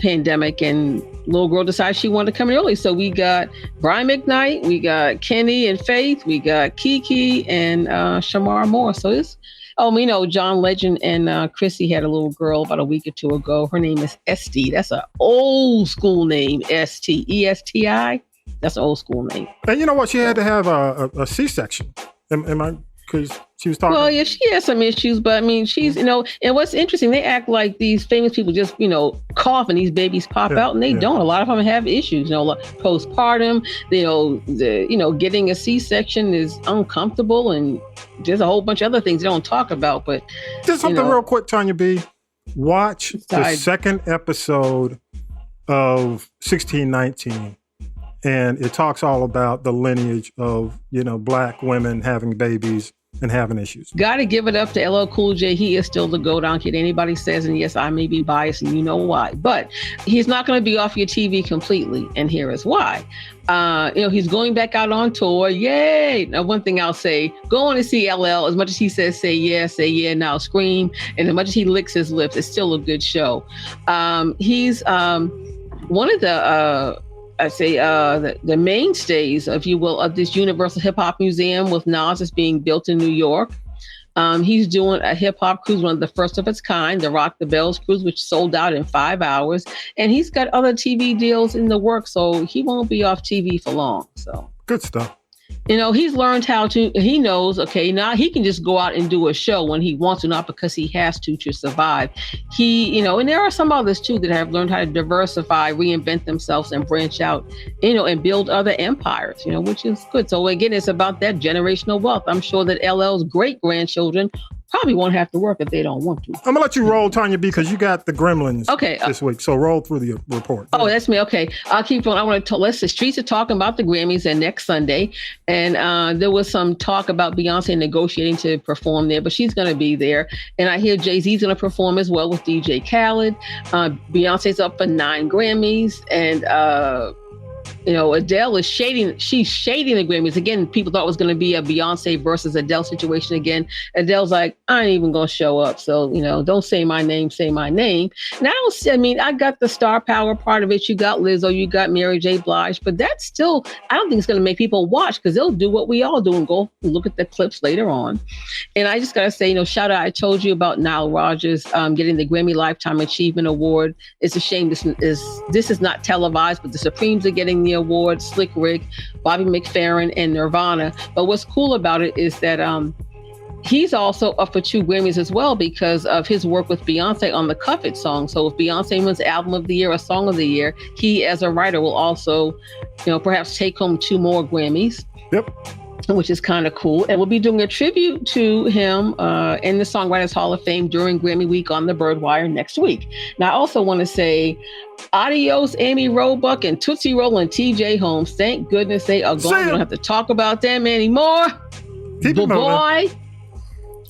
S11: pandemic, and little girl decided she wanted to come in early. So we got Brian McKnight, we got Kenny and Faith, we got Keke and Shamar Moore. So it's John Legend and Chrissy had a little girl about a week or two ago. Her name is Esti. That's an old school name, Esti. That's an old school name.
S4: And you know what? She had to have a C-section. Am I? Because she was talking.
S11: Well, yeah, she has some issues, but I mean, she's, and what's interesting, they act like these famous people just, cough and these babies pop out, and they don't. A lot of them have issues, postpartum, getting a C-section is uncomfortable, and there's a whole bunch of other things they don't talk about, but.
S4: Just something real quick, Tonya B. Watch the second episode of 1619. And it talks all about the lineage of, Black women having babies and having issues.
S11: Got to give it up to LL Cool J. He is still the GOAT. I don't care what anybody says. And yes, I may be biased, and you know why. But he's not going to be off your TV completely. And here is why. He's going back out on tour. Yay. Now, one thing I'll say, go on and see LL. As much as he says, say yeah, now scream. And as much as he licks his lips, it's still a good show. He's one of the... the mainstays, if you will, of this Universal Hip Hop Museum with Nas is being built in New York. He's doing a hip hop cruise, one of the first of its kind, the Rock the Bells cruise, which sold out in 5 hours. And he's got other TV deals in the works, so he won't be off TV for long. So
S4: good stuff.
S11: He's learned he knows, okay, now he can just go out and do a show when he wants to, not because he has to survive. And there are some others too that have learned how to diversify, reinvent themselves and branch out, and build other empires, which is good. So again, it's about that generational wealth. I'm sure that LL's great grandchildren probably won't have to work if they don't want to.
S4: I'm gonna let you roll, Tonya B, because you got the Gremlins this week. So roll through the report.
S11: Oh, that's me. Okay, I'll keep going. I want to the streets are talking about the Grammys and next Sunday, and there was some talk about Beyonce negotiating to perform there, but she's going to be there. And I hear Jay-Z's going to perform as well with DJ Khaled. Beyonce's up for 9 Grammys, and Adele is she's shading the Grammys. Again, people thought it was going to be a Beyonce versus Adele situation again. Adele's like, I ain't even going to show up. So, don't say my name, say my name. And I got the star power part of it. You got Lizzo, you got Mary J. Blige, but that's still, I don't think it's going to make people watch because they'll do what we all do and go look at the clips later on. And I just got to say, shout out, I told you about Nile Rodgers getting the Grammy Lifetime Achievement Award. It's a shame this is not televised, but the Supremes are getting the award, Slick Rick, Bobby McFerrin, and Nirvana. But what's cool about it is that he's also up for 2 Grammys as well because of his work with Beyonce on the Cuff It song. So if Beyonce wins Album of the Year or Song of the Year, he as a writer will also, perhaps take home 2 more Grammys.
S4: Yep.
S11: Which is kind of cool. And we'll be doing a tribute to him in the Songwriters Hall of Fame during Grammy Week on the Byrdwire next week. Now, I also want to say, adios, Amy Roebuck and Tootsie Roll and TJ Holmes. Thank goodness they are gone. We don't have to talk about them anymore.
S4: Keep it
S11: boy.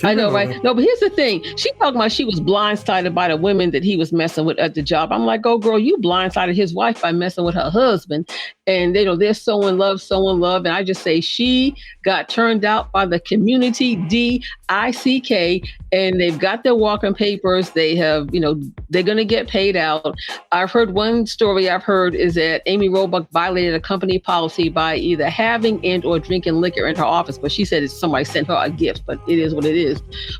S11: I know, right? No, but here's the thing. She talking about she was blindsided by the women that he was messing with at the job. I'm like, oh, girl, you blindsided his wife by messing with her husband. And, they're so in love. And I just say she got turned out by the community, DICK, and they've got their walking papers. They have, they're going to get paid out. I've heard one story is that Amy Roebuck violated a company policy by either having and or drinking liquor in her office. But she said somebody sent her a gift, but it is what it is.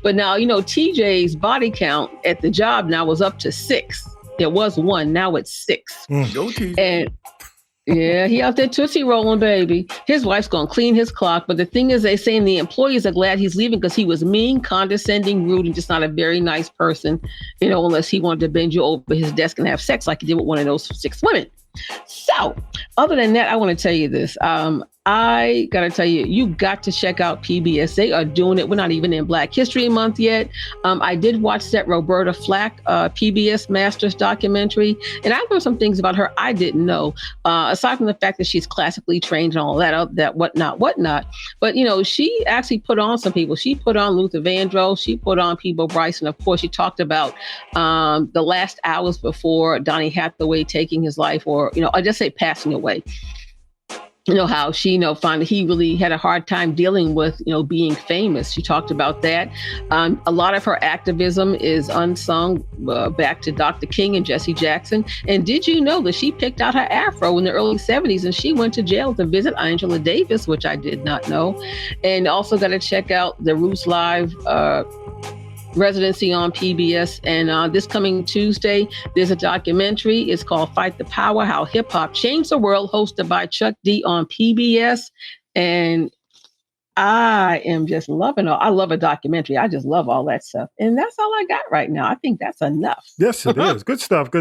S11: But now, TJ's body count at the job now was up to 6. It was 1, now it's 6.
S10: Go TJ.
S11: And yeah, he out there tootsie rolling, baby. His wife's gonna clean his clock. But the thing is, they saying the employees are glad he's leaving because he was mean, condescending, rude, and just not a very nice person. Unless he wanted to bend you over his desk and have sex like he did with one of those 6 women. So, other than that, I want to tell you this. I got to tell you, you got to check out PBS. They are doing it. We're not even in Black History Month yet. I did watch that Roberta Flack PBS Masters documentary, and I learned some things about her I didn't know, aside from the fact that she's classically trained and all that whatnot. But, she actually put on some people. She put on Luther Vandross. She put on Peabo Bryson. Of course, she talked about the last hours before Donny Hathaway taking his life, or, I just say passing away. How she, found that he really had a hard time dealing with, being famous. She talked about that. A lot of her activism is unsung, back to Dr. King and Jesse Jackson. And did you know that she picked out her afro in the early 70s and she went to jail to visit Angela Davis, which I did not know. And also got to check out the Roots Live residency on PBS. And this coming Tuesday, there's a documentary. It's called Fight the Power, How Hip Hop Changed the World, hosted by Chuck D on PBS. And I am just loving it. I love a documentary. I just love all that stuff. And that's all I got right now. I think that's enough.
S4: Yes, it is. Good stuff. Go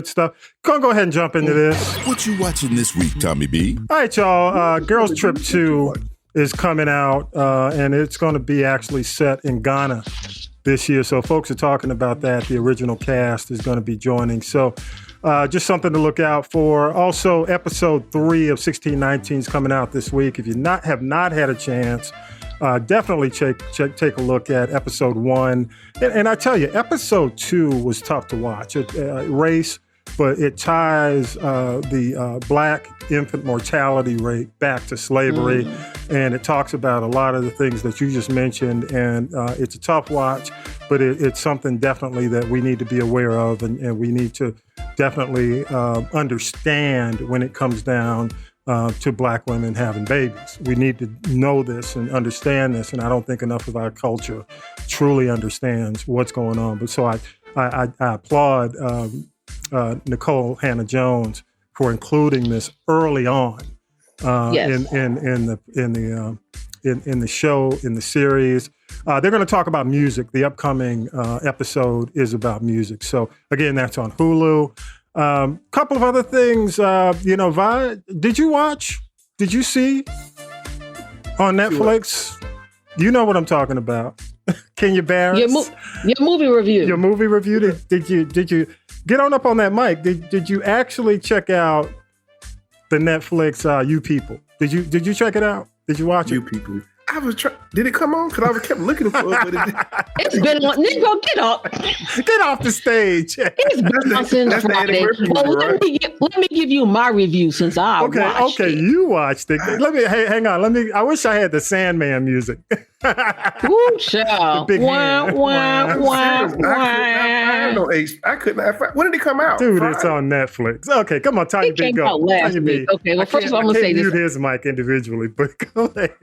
S4: ahead and jump into this.
S3: What you watching this week, Tommy B?
S4: All right, y'all. Girls Trip 2 is coming out, and it's going to be actually set in Ghana this year. So folks are talking about that. The original cast is going to be joining. So just something to look out for. Also, episode 3 of 1619 is coming out this week. If you have not had a chance, definitely take a look at episode 1. And I tell you, episode 2 was tough to watch. Race, but it ties the Black infant mortality rate back to slavery. And it talks about a lot of the things that you just mentioned. And it's a tough watch, but it's something definitely that we need to be aware of. And we need to definitely understand when it comes down to Black women having babies. We need to know this and understand this. And I don't think enough of our culture truly understands what's going on. But so I applaud Nicole Hannah-Jones for including this early on in the show, in the series. They're going to talk about music. The upcoming episode is about music. So again, that's on Hulu. Couple of other things. Vi, did you watch? Did you see on Netflix? You know what I'm talking about. Kenya Barris.
S11: Your movie review.
S4: Your movie review. Did you get on up on that mic? Did you actually check out the Netflix You People? Did you check it out? Did you watch
S10: You People? I was trying. Did it come on? Because I kept looking for it. But
S11: it's been on. Negro, get up.
S4: Get off the stage.
S11: It's been on since Friday. Well, let me give you my review since I watched it.
S4: Okay, you watched it. Hang on. I wish I had the Sandman music.
S11: Woo, child.
S10: I couldn't. When did it come out?
S4: Dude, it's on Netflix. Okay, come on, Tonya.
S11: It came out last week. Okay, well, first of all, I'm going to say this.
S4: I can't mute his mic individually, but go ahead.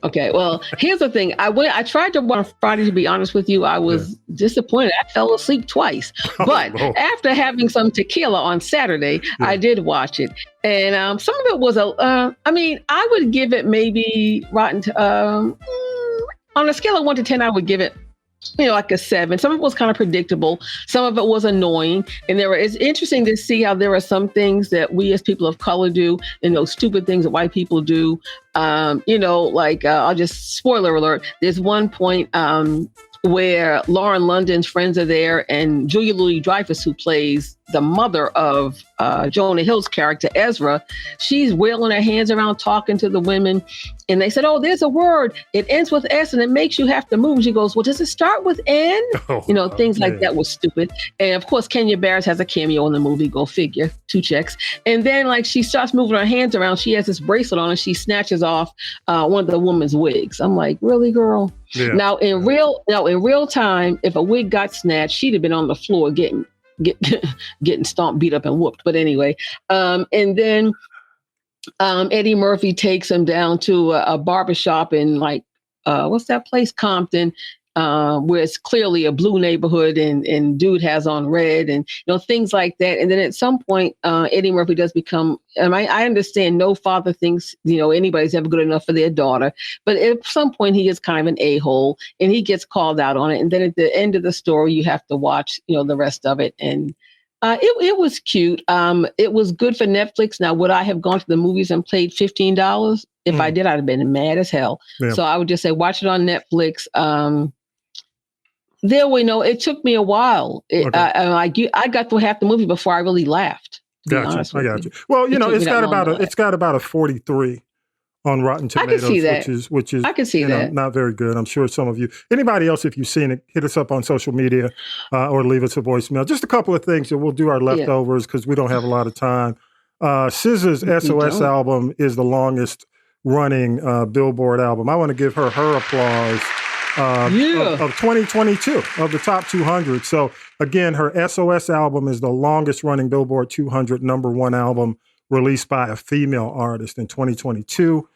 S11: Okay, well, here's the thing. I tried to watch on Friday, to be honest with you. I was disappointed. I fell asleep twice. But after having some tequila on Saturday, I did watch it. And some of it was, I would give it maybe on a scale of 1 to 10, I would give it, like a 7. Some of it was kind of predictable. Some of it was annoying. And it's interesting to see how there are some things that we as people of color do and those stupid things that white people do. I'll just, spoiler alert, there's one point where Lauren London's friends are there and Julia Louis-Dreyfus, who plays the mother of Jonah Hill's character, Ezra, she's wailing her hands around talking to the women. And they said, oh, there's a word. It ends with S and it makes you have to move. And she goes, well, does it start with N? Things like that was stupid. And of course, Kenya Barris has a cameo in the movie. Go figure. 2 checks. And then like she starts moving her hands around. She has this bracelet on and she snatches off one of the woman's wigs. I'm like, really, girl? Yeah. Now in real time, if a wig got snatched, she'd have been on the floor getting stomped, beat up, and whooped. But anyway, and then Eddie Murphy takes him down to a barbershop in what's that place, Compton, where it's clearly a blue neighborhood, and dude has on red, and things like that. And then at some point, Eddie Murphy does become. I understand no father thinks anybody's ever good enough for their daughter, but at some point he is kind of an a-hole, and he gets called out on it. And then at the end of the story, you have to watch the rest of it. And it was cute. It was good for Netflix. Now, would I have gone to the movies and paid $15? If I did, I'd have been mad as hell. Yeah. So I would just say, watch it on Netflix. There we know. It took me a while. I got through half the movie before I really laughed.
S4: Gotcha. I got you. Well, it's got about a 43 on Rotten Tomatoes,
S11: I can see that.
S4: which is
S11: I can see that.
S4: Not very good. I'm sure some of you. Anybody else, if you've seen it, hit us up on social media or leave us a voicemail. Just a couple of things, and we'll do our leftovers because we don't have a lot of time. SZA's SOS album is the longest running Billboard album. I want to give her applause. Of 2022, of the top 200. So again, her SOS album is the longest running Billboard 200 #1 album released by a female artist in 2022.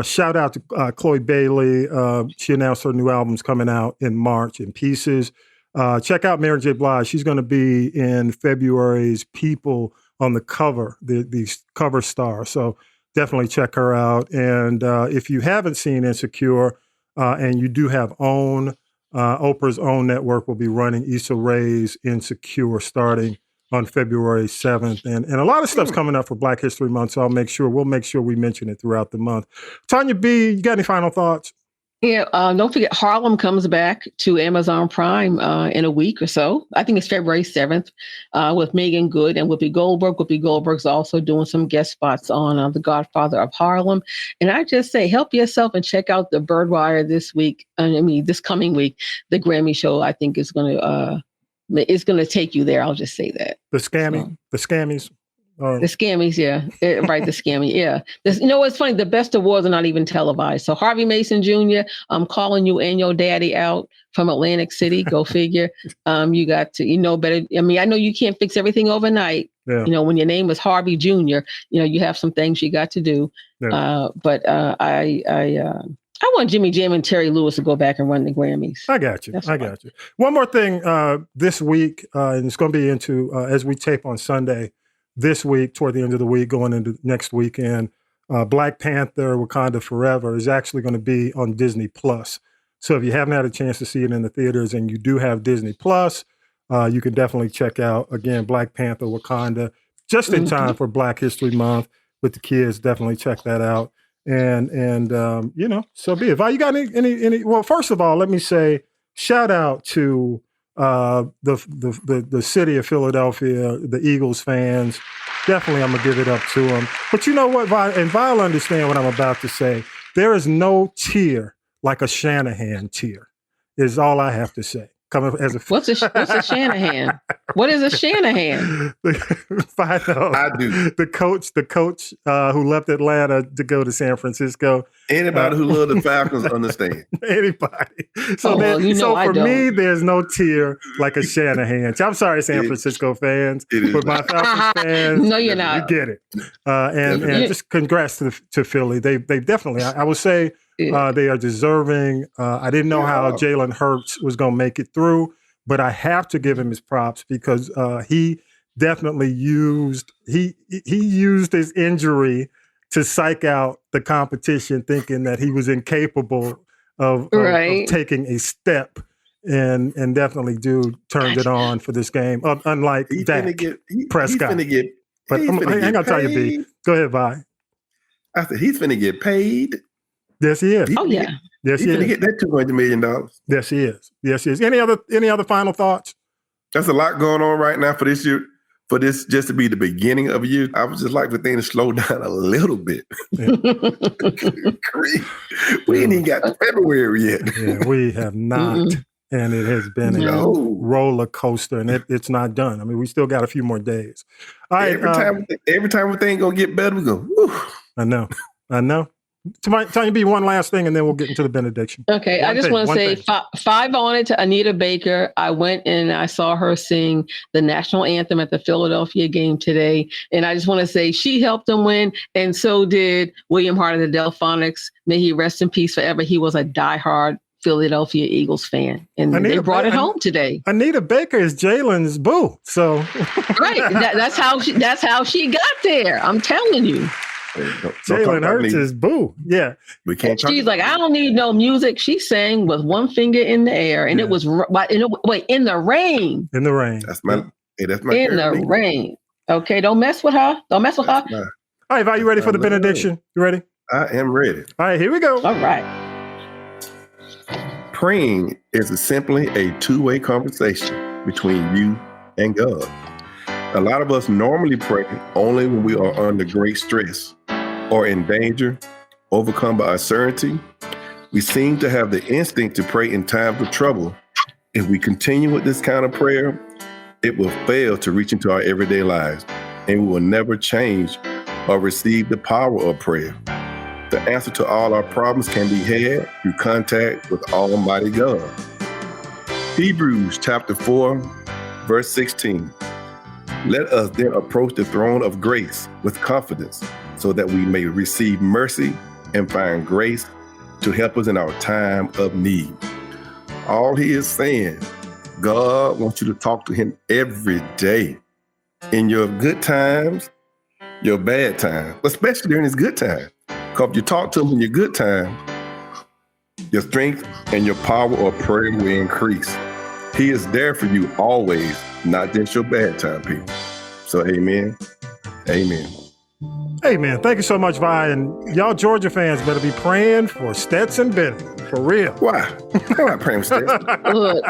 S4: Shout out to Chloe Bailey. She announced her new album's coming out in March in pieces. Check out Mary J. Blige. She's going to be in February's People on the cover, the cover star. So definitely check her out. And if you haven't seen Insecure, and you do have OWN, Oprah's OWN network will be running Issa Rae's Insecure starting on February 7th. And a lot of stuff's coming up for Black History Month, so we'll make sure we mention it throughout the month. Tonya B., you got any final thoughts?
S11: Yeah, don't forget Harlem comes back to Amazon Prime in a week or so. I think it's February 7th with Megan Good and Whoopi Goldberg. Whoopi Goldberg's also doing some guest spots on The Godfather of Harlem. And I just say, help yourself and check out the Byrdwire this week. This coming week, the Grammy show, I think is going to take you there. I'll just say that.
S4: The scammies.
S11: The scammies, yeah. Right, the scammy, yeah. It's funny, the best awards are not even televised. So Harvey Mason Jr., I'm calling you and your daddy out from Atlantic City. Go figure. You got to, better. I know you can't fix everything overnight. Yeah. When your name is Harvey Jr., you have some things you got to do. Yeah. But I want Jimmy Jam and Terry Lewis to go back and run the Grammys.
S4: I got you. One more thing this week, and it's going to be into, as we tape on Sunday, this week, toward the end of the week, going into next weekend, Black Panther: Wakanda Forever is actually going to be on Disney Plus. So if you haven't had a chance to see it in the theaters and you do have Disney Plus, you can definitely check out, again, Black Panther: Wakanda, just in time for Black History Month with the kids. Definitely check that out. And so be it. Vi, you got any? Well, first of all, let me say shout out to the city of Philadelphia, the Eagles fans. Definitely, I'm gonna give it up to them. But you know what, Vi, and Vi'll understand what I'm about to say. There is no tier like a Shanahan tier. Is all I have to say.
S11: What's a Shanahan? What is a Shanahan?
S10: I do.
S4: The coach who left Atlanta to go to San Francisco.
S10: Anybody who loves the Falcons understand.
S4: Anybody. So for me, there's no tier like a Shanahan. I'm sorry, San Francisco fans, but my Falcons fans,
S11: no, you're not.
S4: You get it. And just congrats to Philly. They definitely, I would say. They are deserving. I didn't know how Jalen Hurts was going to make it through, but I have to give him his props because he definitely used his injury to psych out the competition, thinking that he was incapable of taking a step, and definitely dude turned it on for this game. Unlike Dak Prescott. But I ain't gonna tell you, B. Go ahead, Vi.
S10: I said he's finna get paid.
S4: Yes, he is.
S11: Oh, yeah.
S10: Yes, he is. He's going to get that $200 million.
S4: Yes, he is. Yes, he is. Any other final thoughts?
S10: That's a lot going on right now for this year, for this just to be the beginning of a year, I would just like for things to slow down a little bit. Yeah. We ain't even got February yet.
S4: Yeah, we have not. And it has been a roller coaster, and it's not done. I mean, we still got a few more days. All right,
S10: every time we think gonna get better, we go, whew.
S4: I know. Tonya B, one last thing, and then we'll get into the benediction.
S11: Okay, I just want to say 5 on it to Anita Baker. I went and I saw her sing the national anthem at the Philadelphia game today, and I just want to say she helped them win, and so did William Hart of the Delphonics. May he rest in peace forever. He was a diehard Philadelphia Eagles fan, and they brought it home today.
S4: Anita Baker is Jalen's boo, so
S11: right. That's how she got there. I'm telling you.
S4: Jalen Hurts is boo. Yeah.
S10: We can't.
S11: She's like, I don't need no music. She sang with one finger in the air, and it was in the rain.
S4: In the rain.
S10: That's my
S11: in the rain. Okay, don't mess with her. Don't mess with her.
S4: All right, Val, you ready for the benediction? You ready?
S10: I am ready.
S4: All right, here we go.
S11: All right.
S10: Praying is simply a two-way conversation between you and God. A lot of us normally pray only when we are under great stress or in danger, overcome by uncertainty. We seem to have the instinct to pray in times of trouble. If we continue with this kind of prayer, it will fail to reach into our everyday lives, and we will never change or receive the power of prayer. The answer to all our problems can be had through contact with Almighty God. Hebrews chapter 4, verse 16. Let us then approach the throne of grace with confidence so that we may receive mercy and find grace to help us in our time of need. All he is saying, God wants you to talk to him every day. In your good times, your bad times, especially during his good times. Because if you talk to him in your good time, your strength and your power of prayer will increase. He is there for you always, not just your bad time, people. So amen. Amen.
S4: Amen. Thank you so much, Vi. And y'all Georgia fans better be praying for Stetson Bennett. For real.
S10: Why? I'm not praying for Stetson.
S11: Look,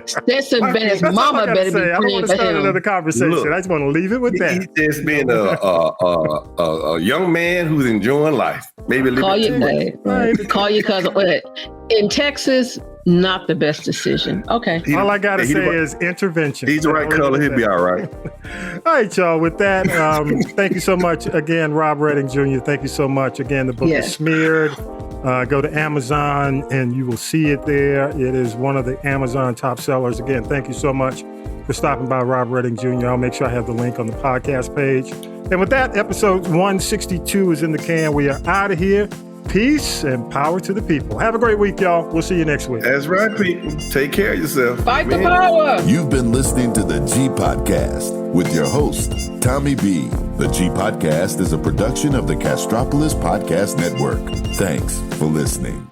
S11: Stetson Bennett's mama better be praying for him.
S4: I don't want to start another conversation.
S10: Look,
S4: I just want to leave it with that.
S10: He's just been a young man who's enjoying life. Maybe
S11: call your cousin. In Texas, not the best decision. Okay.
S4: All I got to say is intervention.
S10: He's the right color. He'll be all right.
S4: All right, y'all. With that, thank you so much again, Rob Redding Jr. Thank you so much. Again, the book is Smeared. Go to Amazon and you will see it there. It is one of the Amazon top sellers. Again, thank you so much for stopping by, Rob Redding Jr. I'll make sure I have the link on the podcast page. And with that, episode 162 is in the can. We are out of here. Peace and power to the people. Have a great week, y'all. We'll see you next week.
S10: That's right, people. Take care of yourself.
S11: Fight the power.
S3: You've been listening to the G Podcast with your host, Tommy B. The G Podcast is a production of the Castropolis Podcast Network. Thanks for listening.